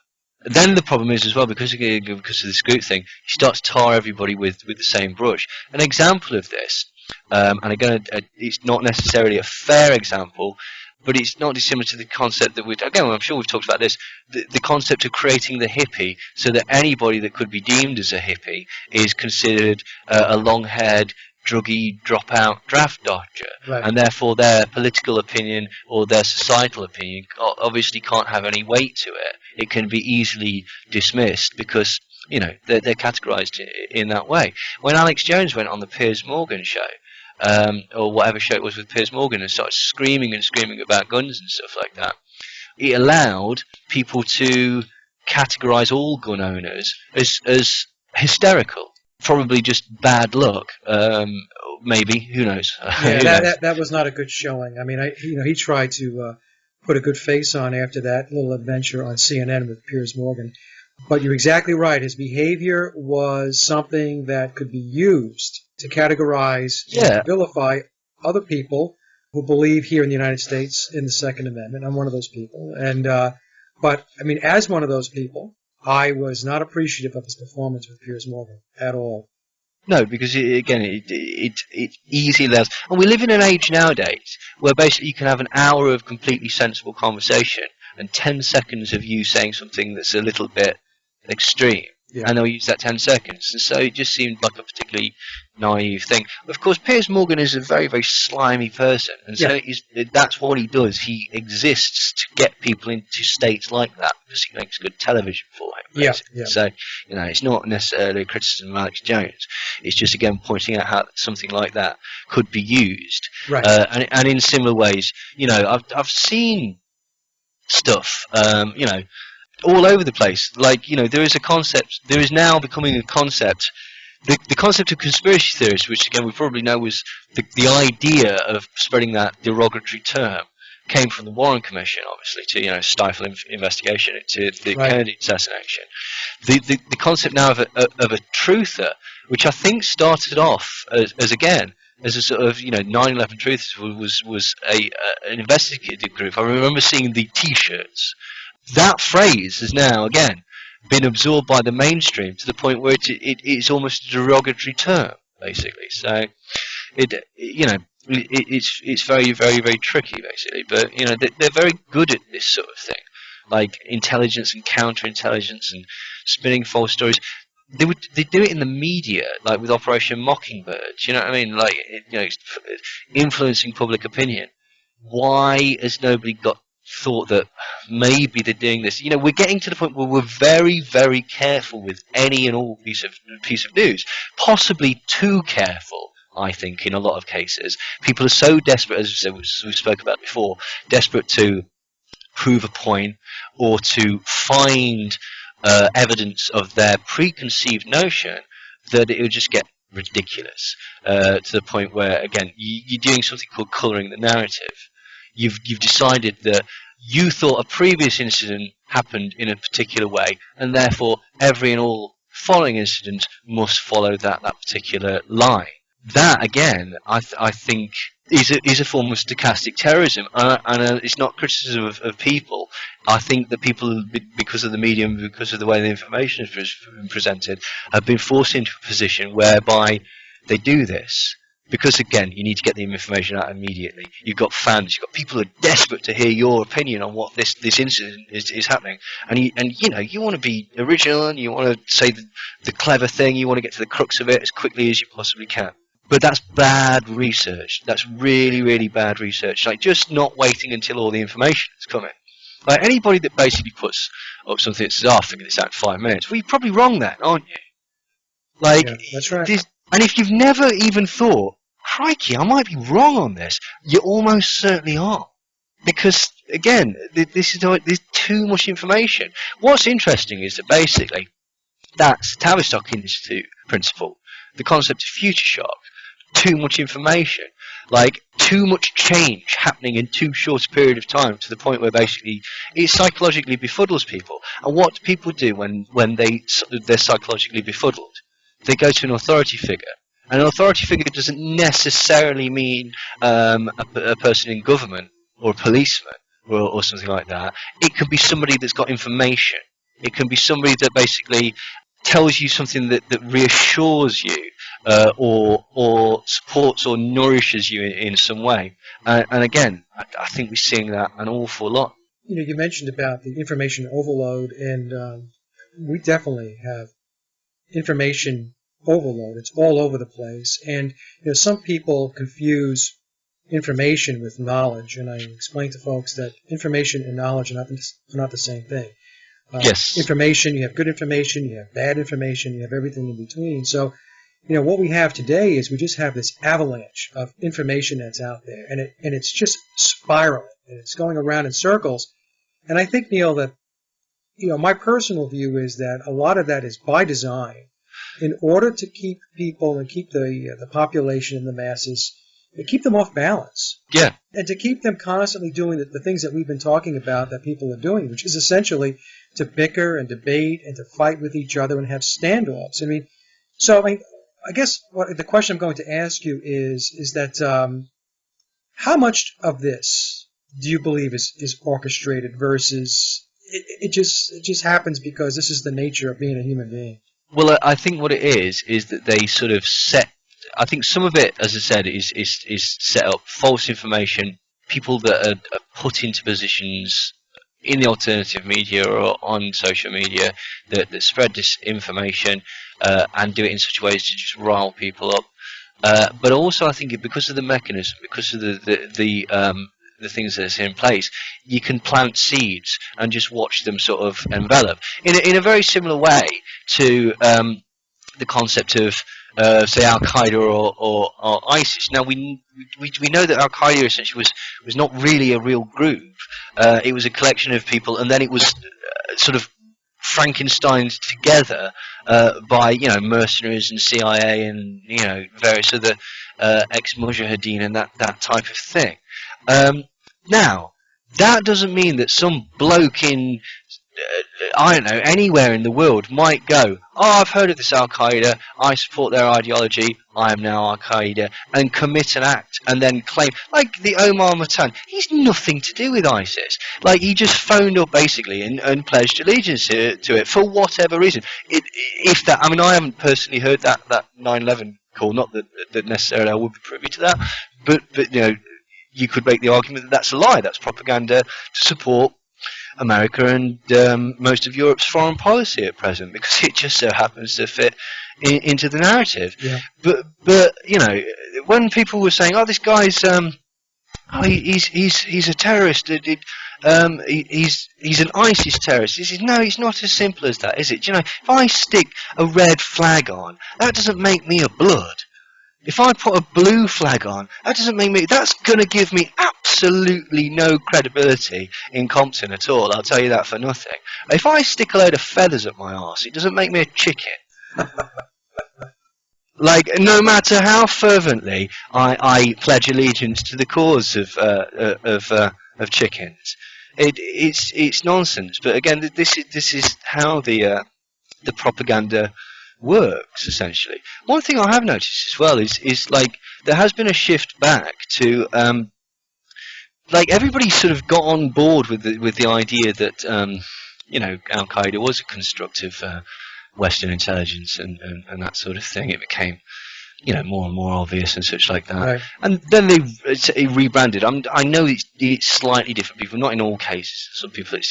Then the problem is as well, because of this group thing, you start to tar everybody with the same brush. An example of this, and again, it's not necessarily a fair example, but it's not dissimilar to the concept that again, I'm sure we've talked about this, the concept of creating the hippie, so that anybody that could be deemed as a hippie is considered a long-haired, druggy, dropout draft dodger, Right. and therefore their political opinion or their societal opinion obviously can't have any weight to it. It can be easily dismissed because they're categorised in that way. When Alex Jones went on the Piers Morgan show, or whatever show it was with Piers Morgan, and started screaming and screaming about guns and stuff like that, it allowed people to categorise all gun owners as hysterical. Probably just bad luck, maybe. Who knows? Yeah, that was not a good showing. I mean, he tried to put a good face on after that little adventure on CNN with Piers Morgan. But you're exactly right. His behavior was something that could be used to categorize and vilify other people who believe here in the United States in the Second Amendment. I'm one of those people. And but I mean, as one of those people, I was not appreciative of his performance with Piers Morgan at all. No, because it easily allows, and we live in an age nowadays where basically you can have an hour of completely sensible conversation and 10 seconds of you saying something that's a little bit extreme, and they'll use that 10 seconds, and so it just seemed like a particularly naive thing. Of course, Piers Morgan is a very, very slimy person, and so that's what he does. He exists to get people into states like that because he makes good television for him. Yeah. So it's not necessarily a criticism of Alex Jones. It's just again pointing out how something like that could be used, right? And in similar ways, I've seen stuff, all over the place. Like, there is a concept, there is now becoming a concept, the concept of conspiracy theorists, which again we probably know was the idea of spreading that derogatory term, came from the Warren Commission, obviously, to stifle investigation into the Kennedy assassination. The concept now of a truther, which I think started off as a sort of 9/11 truthers was an investigative group. I remember seeing the T-shirts. That phrase has now, again, been absorbed by the mainstream to the point where it's almost a derogatory term, basically. So, it's very, very, very tricky, basically. But, they're very good at this sort of thing, like intelligence and counterintelligence and spinning false stories. They do it in the media, like with Operation Mockingbird. Do you know what I mean? Like, influencing public opinion. Why has nobody thought that maybe they're doing this? We're getting to the point where we're very, very careful with any and all piece of news, possibly too careful. I think in a lot of cases, people are so desperate, as we spoke about before, desperate to prove a point or to find evidence of their preconceived notion, that it will just get ridiculous to the point where, again, you're doing something called colouring the narrative. You've decided that you thought a previous incident happened in a particular way, and therefore every and all following incidents must follow that particular line. That, again, I think is a form of stochastic terrorism, and it's not criticism of people. I think that people, because of the medium, because of the way the information is presented, have been forced into a position whereby they do this. Because, again, you need to get the information out immediately. You've got fans, you've got people who are desperate to hear your opinion on what this incident is happening. And you want to be original, and you want to say the clever thing, you want to get to the crux of it as quickly as you possibly can. But that's bad research. That's really, really bad research. Like, just not waiting until all the information is coming. Like, anybody that basically puts up something that says, "Oh, I'll figure this out in 5 minutes," well, you're probably wrong then, aren't you? Like, yeah, that's right. And if you've never even thought, crikey, I might be wrong on this, you almost certainly are. Because, again, there's too much information. What's interesting is that basically, that's the Tavistock Institute principle, the concept of future shock, too much information, like too much change happening in too short a period of time, to the point where basically it psychologically befuddles people. And what do people do when they're psychologically befuddled? They go to an authority figure. And an authority figure doesn't necessarily mean a person in government or a policeman or something like that. It can be somebody that's got information. It can be somebody that basically tells you something that reassures you or supports or nourishes you in some way. And again, I think we're seeing that an awful lot. You mentioned about the information overload, and we definitely have information overload. It's all over the place, and some people confuse information with knowledge, and I explain to folks that information and knowledge are not the same thing. Yes. Information, you have good information, you have bad information, you have everything in between. So, what we have today is we just have this avalanche of information that's out there, and it's just spiraling, and it's going around in circles. And I think, Neil, that my personal view is that a lot of that is by design, in order to keep people and keep the population and the masses, and keep them off balance. Yeah. And to keep them constantly doing the things that we've been talking about that people are doing, which is essentially to bicker and debate and to fight with each other and have standoffs. I guess what the question I'm going to ask you is that how much of this do you believe is orchestrated versus it just happens because this is the nature of being a human being? Well, I think what it is that they sort of set. I think some of it, as I said, is set up false information. People that are put into positions in the alternative media or on social media that spread this information and do it in such ways to just rile people up. But also, I think because of the mechanism, because of the things that's in place, you can plant seeds and just watch them sort of envelop in a very similar way to the concept of say Al-Qaeda or ISIS. Now we know that Al-Qaeda essentially was not really a real group. It was a collection of people, and then it was sort of Frankensteined together by mercenaries and CIA and various other ex-Mujahideen and that type of thing. Now, that doesn't mean that some bloke in, I don't know, anywhere in the world might go, "Oh, I've heard of this Al-Qaeda, I support their ideology, I am now Al-Qaeda," and commit an act and then claim, like the Omar Matan, he's nothing to do with ISIS. Like, he just phoned up basically and pledged allegiance to it for whatever reason. I haven't personally heard that 9/11 call, not that necessarily I would be privy to that, but you could make the argument that that's a lie, that's propaganda to support America and most of Europe's foreign policy at present, because it just so happens to fit into the narrative. Yeah. But when people were saying, "Oh, this guy's he's a terrorist," he's an ISIS terrorist. He says, no, he's not as simple as that, is it? If I stick a red flag on, that doesn't make me a blood. If I put a blue flag on, that doesn't make me. That's going to give me absolutely no credibility in Compton at all. I'll tell you that for nothing. If I stick a load of feathers up my arse, it doesn't make me a chicken. Like, no matter how fervently I pledge allegiance to the cause of chickens, it's nonsense. But again, this is how the propaganda works, essentially. One thing I have noticed as well is like there has been a shift back to like everybody sort of got on board with the idea that Al Qaeda was a constructive Western intelligence and that sort of thing. It became more and more obvious and such like that. Right. And then they rebranded. I know it's slightly different people, not in all cases.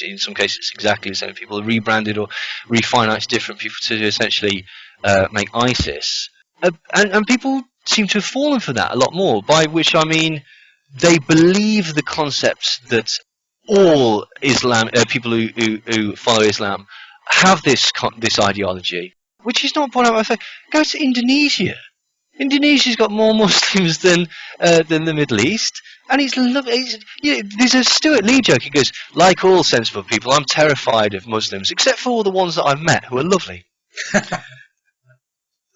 In some cases it's exactly the same. People are rebranded or refinanced different people to essentially make ISIS. And people seem to have fallen for that a lot more, by which I mean they believe the concepts that all people who follow Islam have this ideology, which is not point out. I say, go to Indonesia. Indonesia's got more Muslims than the Middle East, and it's lovely. There's a Stuart Lee joke. He goes, like all sensible people, I'm terrified of Muslims, except for all the ones that I've met who are lovely.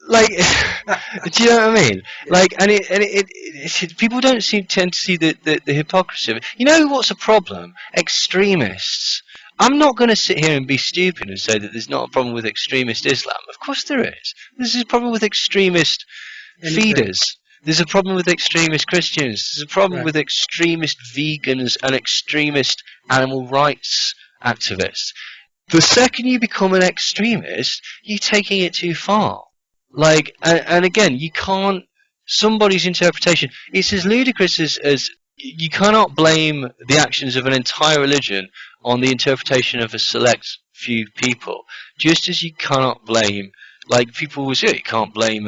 Like, do you know what I mean? Like, and people don't tend to see the hypocrisy of it. You know what's a problem? Extremists. I'm not going to sit here and be stupid and say that there's not a problem with extremist Islam. Of course there is. There's a problem with extremist feeders. There's a problem with extremist Christians. There's a problem with extremist vegans and extremist animal rights activists. The second you become an extremist, you're taking it too far. Like, and again, you can't. Somebody's interpretation. It's as ludicrous as you cannot blame the actions of an entire religion on the interpretation of a select few people. Just as you cannot blame, like people will say, you can't blame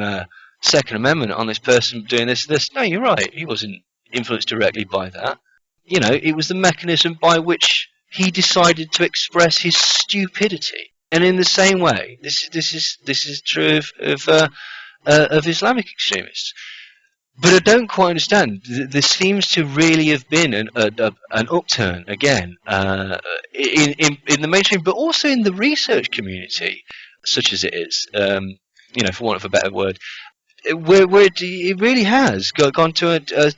Second Amendment on this person doing this. No, you're right. He wasn't influenced directly by that. It was the mechanism by which he decided to express his stupidity. And in the same way, this is true of Islamic extremists. But I don't quite understand. There seems to really have been an upturn again in the mainstream, but also in the research community, such as it is. For want of a better word, where it really has gone to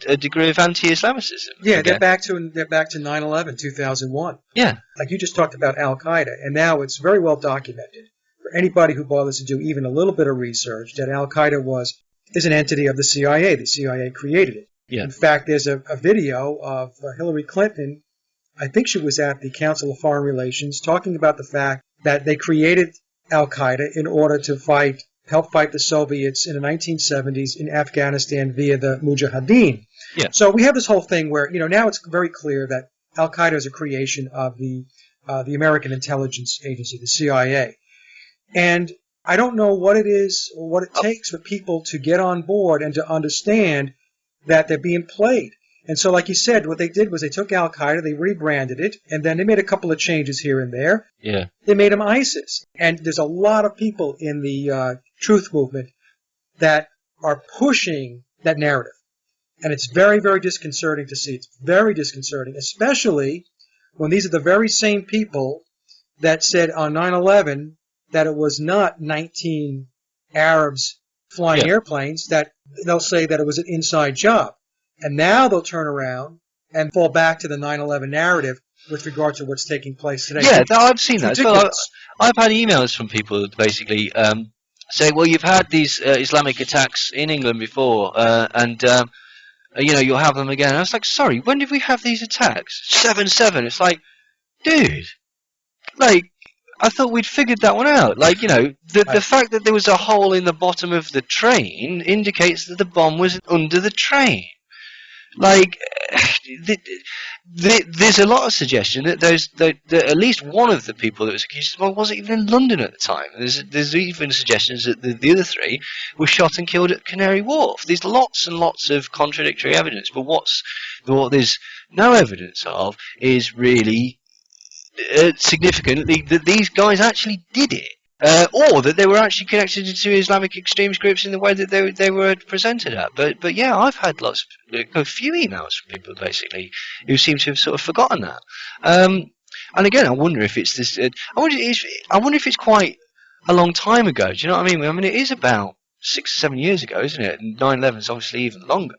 a degree of anti-Islamicism. Yeah, they're back to 9/11, 2001. Yeah, like you just talked about Al Qaeda, and now it's very well documented for anybody who bothers to do even a little bit of research that Al Qaeda is an entity of the CIA. The CIA created it. Yeah. In fact, there's a video of Hillary Clinton. I think she was at the Council of Foreign Relations talking about the fact that they created Al Qaeda in order to help fight the Soviets in the 1970s in Afghanistan via the Mujahideen. Yeah. So we have this whole thing where now it's very clear that Al Qaeda is a creation of the American intelligence agency, the CIA, and I don't know what it is or what it takes for people to get on board and to understand that they're being played. And so, like you said, what they did was they took Al Qaeda, they rebranded it, and then they made a couple of changes here and there. Yeah. They made them ISIS. And there's a lot of people in the truth movement that are pushing that narrative. And it's very, very disconcerting to see. It's very disconcerting, especially when these are the very same people that said on 9/11 that it was not 19 Arabs flying airplanes, that they'll say that it was an inside job. And now they'll turn around and fall back to the 9/11 narrative with regard to what's taking place today. Yeah, I've seen that. So I've had emails from people basically saying, well, you've had these Islamic attacks in England before, and you'll have them again. And I was like, sorry, when did we have these attacks? 7/7. It's like, dude, like, I thought we'd figured that one out. Like, the fact that there was a hole in the bottom of the train indicates that the bomb was under the train. Like, there's a lot of suggestion that that at least one of the people that was accused wasn't even in London at the time. There's even suggestions that the other three were shot and killed at Canary Wharf. There's lots and lots of contradictory evidence, but what there's no evidence of is really significantly that these guys actually did it. Or that they were actually connected to Islamic extremist groups in the way that they were presented at. But yeah, I've had a few emails from people basically who seem to have sort of forgotten that. And again, I wonder if it's this. I wonder if it's quite a long time ago. Do you know what I mean? I mean, it is about 6 or 7 years ago, isn't it? And 9/11 is obviously even longer.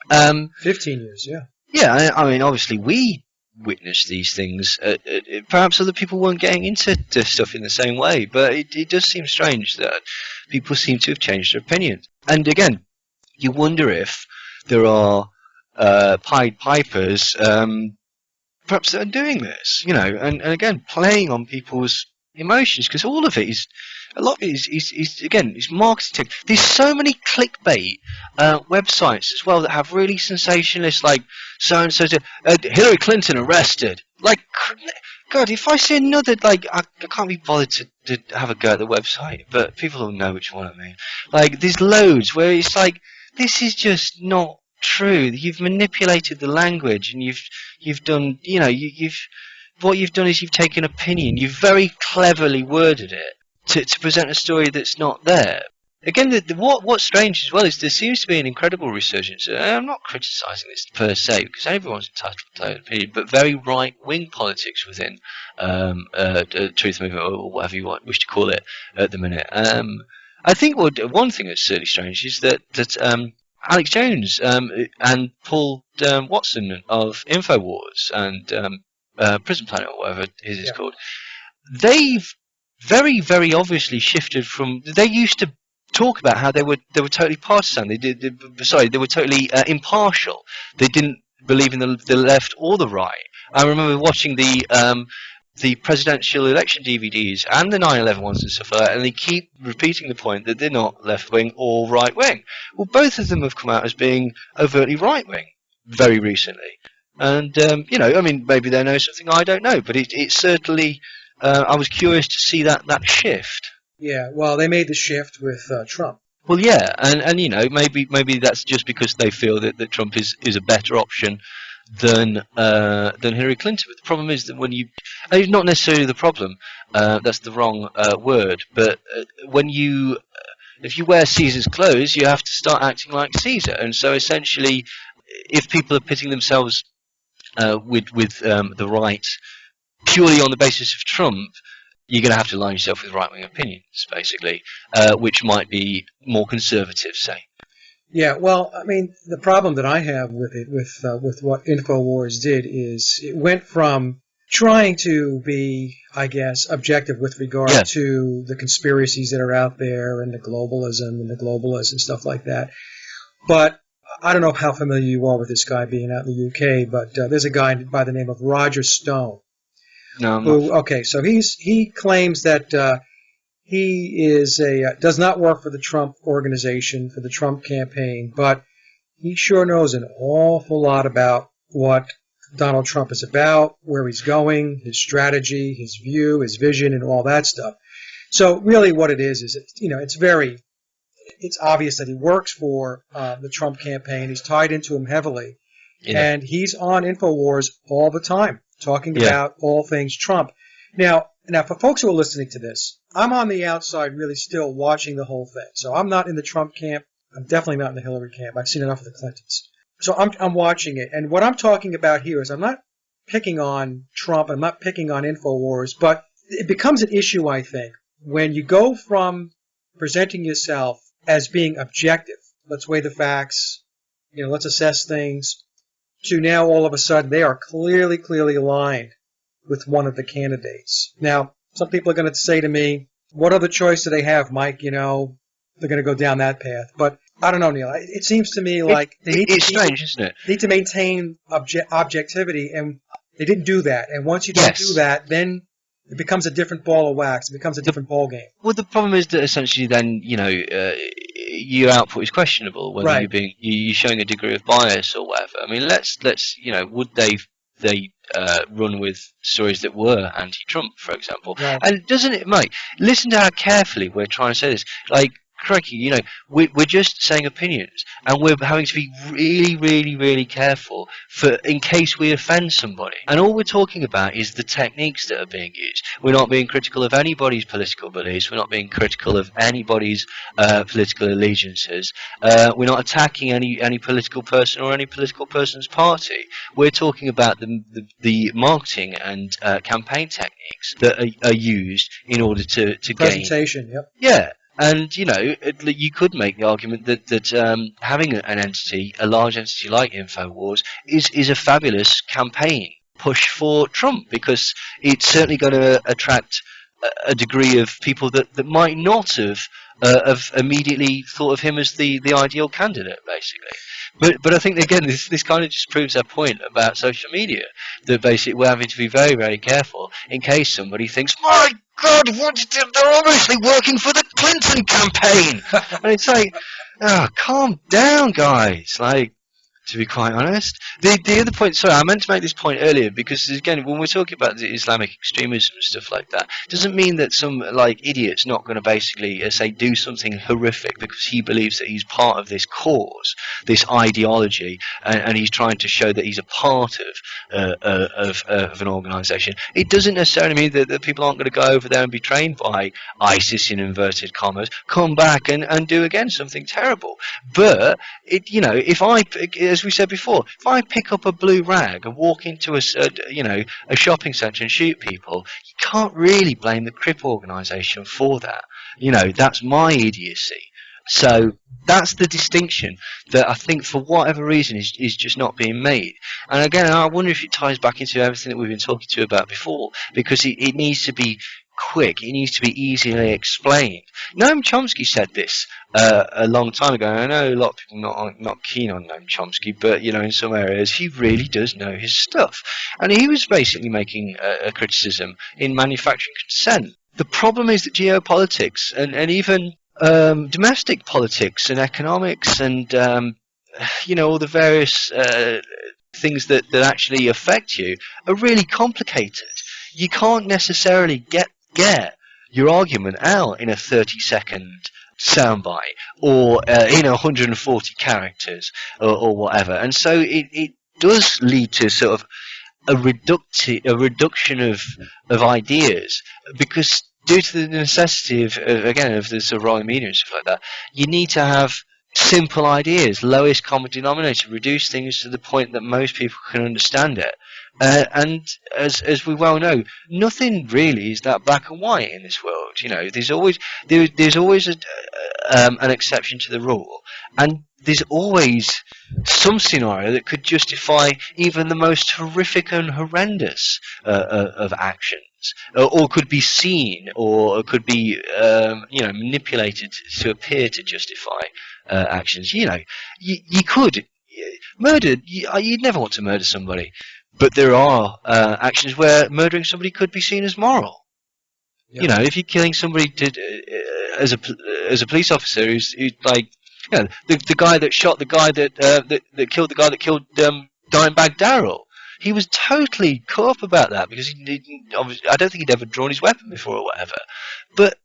15 years, yeah. Yeah, I mean, obviously we witnessed these things. Perhaps other people weren't getting into this stuff in the same way, but it does seem strange that people seem to have changed their opinions. And again, you wonder if there are Pied Pipers, perhaps that are doing this, and again, playing on people's emotions, because all of it is, a lot of it is again, it's marketing. There's so many clickbait websites as well that have really sensationalist, like, so-and-so, Hillary Clinton arrested. Like, God, if I see another, like, I can't be bothered to have a go at the website, but people will know which one I mean. Like, there's loads where it's like, this is just not true. You've manipulated the language, and you've done, what you've done is you've taken opinion, you've very cleverly worded it to present a story that's not there. Again, what's strange as well is there seems to be an incredible resurgence. I'm not criticising this per se, because everyone's entitled to their opinion, but very right-wing politics within truth movement, or whatever you wish to call it at the minute. I think one thing that's certainly strange is that Alex Jones and Paul Watson of Infowars and Prison Planet, or whatever it is called, they've very, very obviously shifted from. They used to talk about how they were totally partisan. They were totally impartial. They didn't believe in the left or the right. I remember watching the presidential election DVDs and the 9/11 ones and stuff like that, and they keep repeating the point that they're not left-wing or right-wing. Well, both of them have come out as being overtly right-wing very recently. And, I mean, maybe they know something I don't know, but it certainly, I was curious to see that shift. Yeah, well, they made the shift with Trump. Well, yeah, and maybe that's just because they feel that Trump is a better option than Hillary Clinton. But the problem is that it's not necessarily the problem. That's the wrong word. But if you wear Caesar's clothes, you have to start acting like Caesar. And so essentially, if people are pitting themselves with the right purely on the basis of Trump, you're going to have to align yourself with right-wing opinions, basically, which might be more conservative, say. Yeah, well, I mean, the problem that I have with it, with what Infowars did, is it went from trying to be, I guess, objective with regard to the conspiracies that are out there and the globalism and the globalists and stuff like that. But I don't know how familiar you are with this guy being out in the UK, but there's a guy by the name of Roger Stone. No, I'm not. Okay, so he claims that he does not work for the Trump organization, for the Trump campaign, but he sure knows an awful lot about what Donald Trump is about, where he's going, his strategy, his view, his vision, and all that stuff. So really what it is it's obvious that he works for the Trump campaign. He's tied into him heavily. Yeah. And he's on Infowars all the time, talking about all things Trump. Now, for folks who are listening to this, I'm on the outside really still watching the whole thing. So I'm not in the Trump camp. I'm definitely not in the Hillary camp. I've seen enough of the Clintons. So I'm watching it. And what I'm talking about here is I'm not picking on Trump. I'm not picking on Infowars. But it becomes an issue, I think, when you go from presenting yourself as being objective, let's weigh the facts, let's assess things, to now all of a sudden they are clearly aligned with one of the candidates. Now, some people are going to say to me, what other choice do they have, Mike? They're going to go down that path. But I don't know, Neil. It seems to me like it's strange, isn't it? Need to maintain objectivity, and they didn't do that. And once you don't do that, then it becomes a different ball of wax. It becomes a different ball game. Well, the problem is that essentially then, your output is questionable, whether you're showing a degree of bias or whatever. I mean, let's would they run with stories that were anti-Trump, for example? Right. And doesn't it, mate? Listen to how carefully we're trying to say this. Like, crikey, we're just saying opinions, and we're having to be really, really, really careful in case we offend somebody. And all we're talking about is the techniques that are being used. We're not being critical of anybody's political beliefs. We're not being critical of anybody's political allegiances. We're not attacking any political person or any political person's party. We're talking about the marketing and campaign techniques that are used in order to gain. Presentation, yep. Yeah. And you could make the argument that having an entity, a large entity like Infowars, is a fabulous campaign push for Trump, because it's certainly going to attract a degree of people that might not have immediately thought of him as the ideal candidate, basically. But I think again this kind of just proves our point about social media, that basically we're having to be very, very careful in case somebody thinks, my God, they're obviously working for the Clinton campaign, and it's like, oh, calm down, guys. Like, to be quite honest. The other point, sorry, I meant to make this point earlier, because again, when we're talking about the Islamic extremism and stuff like that, doesn't mean that some idiot's not going to basically say do something horrific because he believes that he's part of this cause, this ideology, and he's trying to show that he's a part of an organisation. It doesn't necessarily mean that people aren't going to go over there and be trained by ISIS in inverted commas, come back and do again something terrible. But if I, as we said before, if I pick up a blue rag and walk into a shopping centre and shoot people, you can't really blame the Crip organisation for that. That's my idiocy. So that's the distinction that I think, for whatever reason, is just not being made. And again, I wonder if it ties back into everything that we've been talking to about before, because it needs to be quick, it needs to be easily explained. Noam Chomsky said this a long time ago, and I know a lot of people not keen on Noam Chomsky, but in some areas he really does know his stuff, and he was basically making a criticism in manufacturing consent. The problem is that geopolitics and even domestic politics and economics and all the various things that actually affect you are really complicated. You can't necessarily get your argument out in a 30-second soundbite or in 140 characters or whatever, and so it does lead to sort of a reduction of ideas, because due to the necessity of the sort of rolling media and stuff like that, you need to have simple ideas, lowest common denominator, reduce things to the point that most people can understand it. And as we well know, nothing really is that black and white in this world. There's always an exception to the rule, and there's always some scenario that could justify even the most horrific and horrendous of actions, or could be seen, or could be manipulated to appear to justify actions. You could murder. You'd never want to murder somebody. But there are actions where murdering somebody could be seen as moral. Yeah. If you're killing somebody as a police officer who's like, the guy that shot the guy that killed the guy that killed Dimebag Darrell, he was totally caught up about that, because I don't think he'd ever drawn his weapon before or whatever. But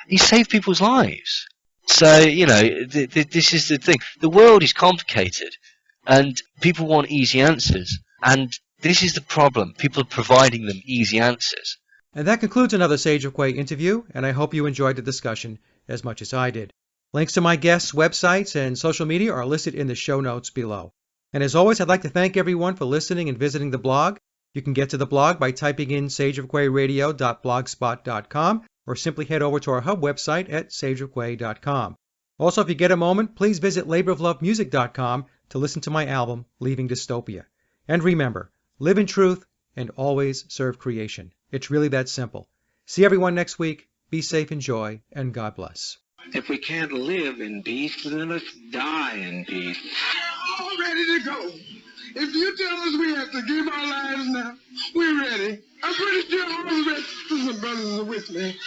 he saved people's lives. So this is the thing. The world is complicated, and people want easy answers, and this is the problem. People are providing them easy answers. And that concludes another Sage of Quay interview, and I hope you enjoyed the discussion as much as I did. Links to my guests' websites and social media are listed in the show notes below. And as always, I'd like to thank everyone for listening and visiting the blog. You can get to the blog by typing in sageofquayradio.blogspot.com, or simply head over to our hub website at sageofquay.com. Also, if you get a moment, please visit laboroflovemusic.com to listen to my album, Leaving Dystopia. And remember, live in truth and always serve creation. It's really that simple. See everyone next week. Be safe, enjoy, and God bless. If we can't live in peace, then let's die in peace. We're all ready to go. If you tell us we have to give our lives now, we're ready. I'm pretty sure all the rest of the brothers are with me.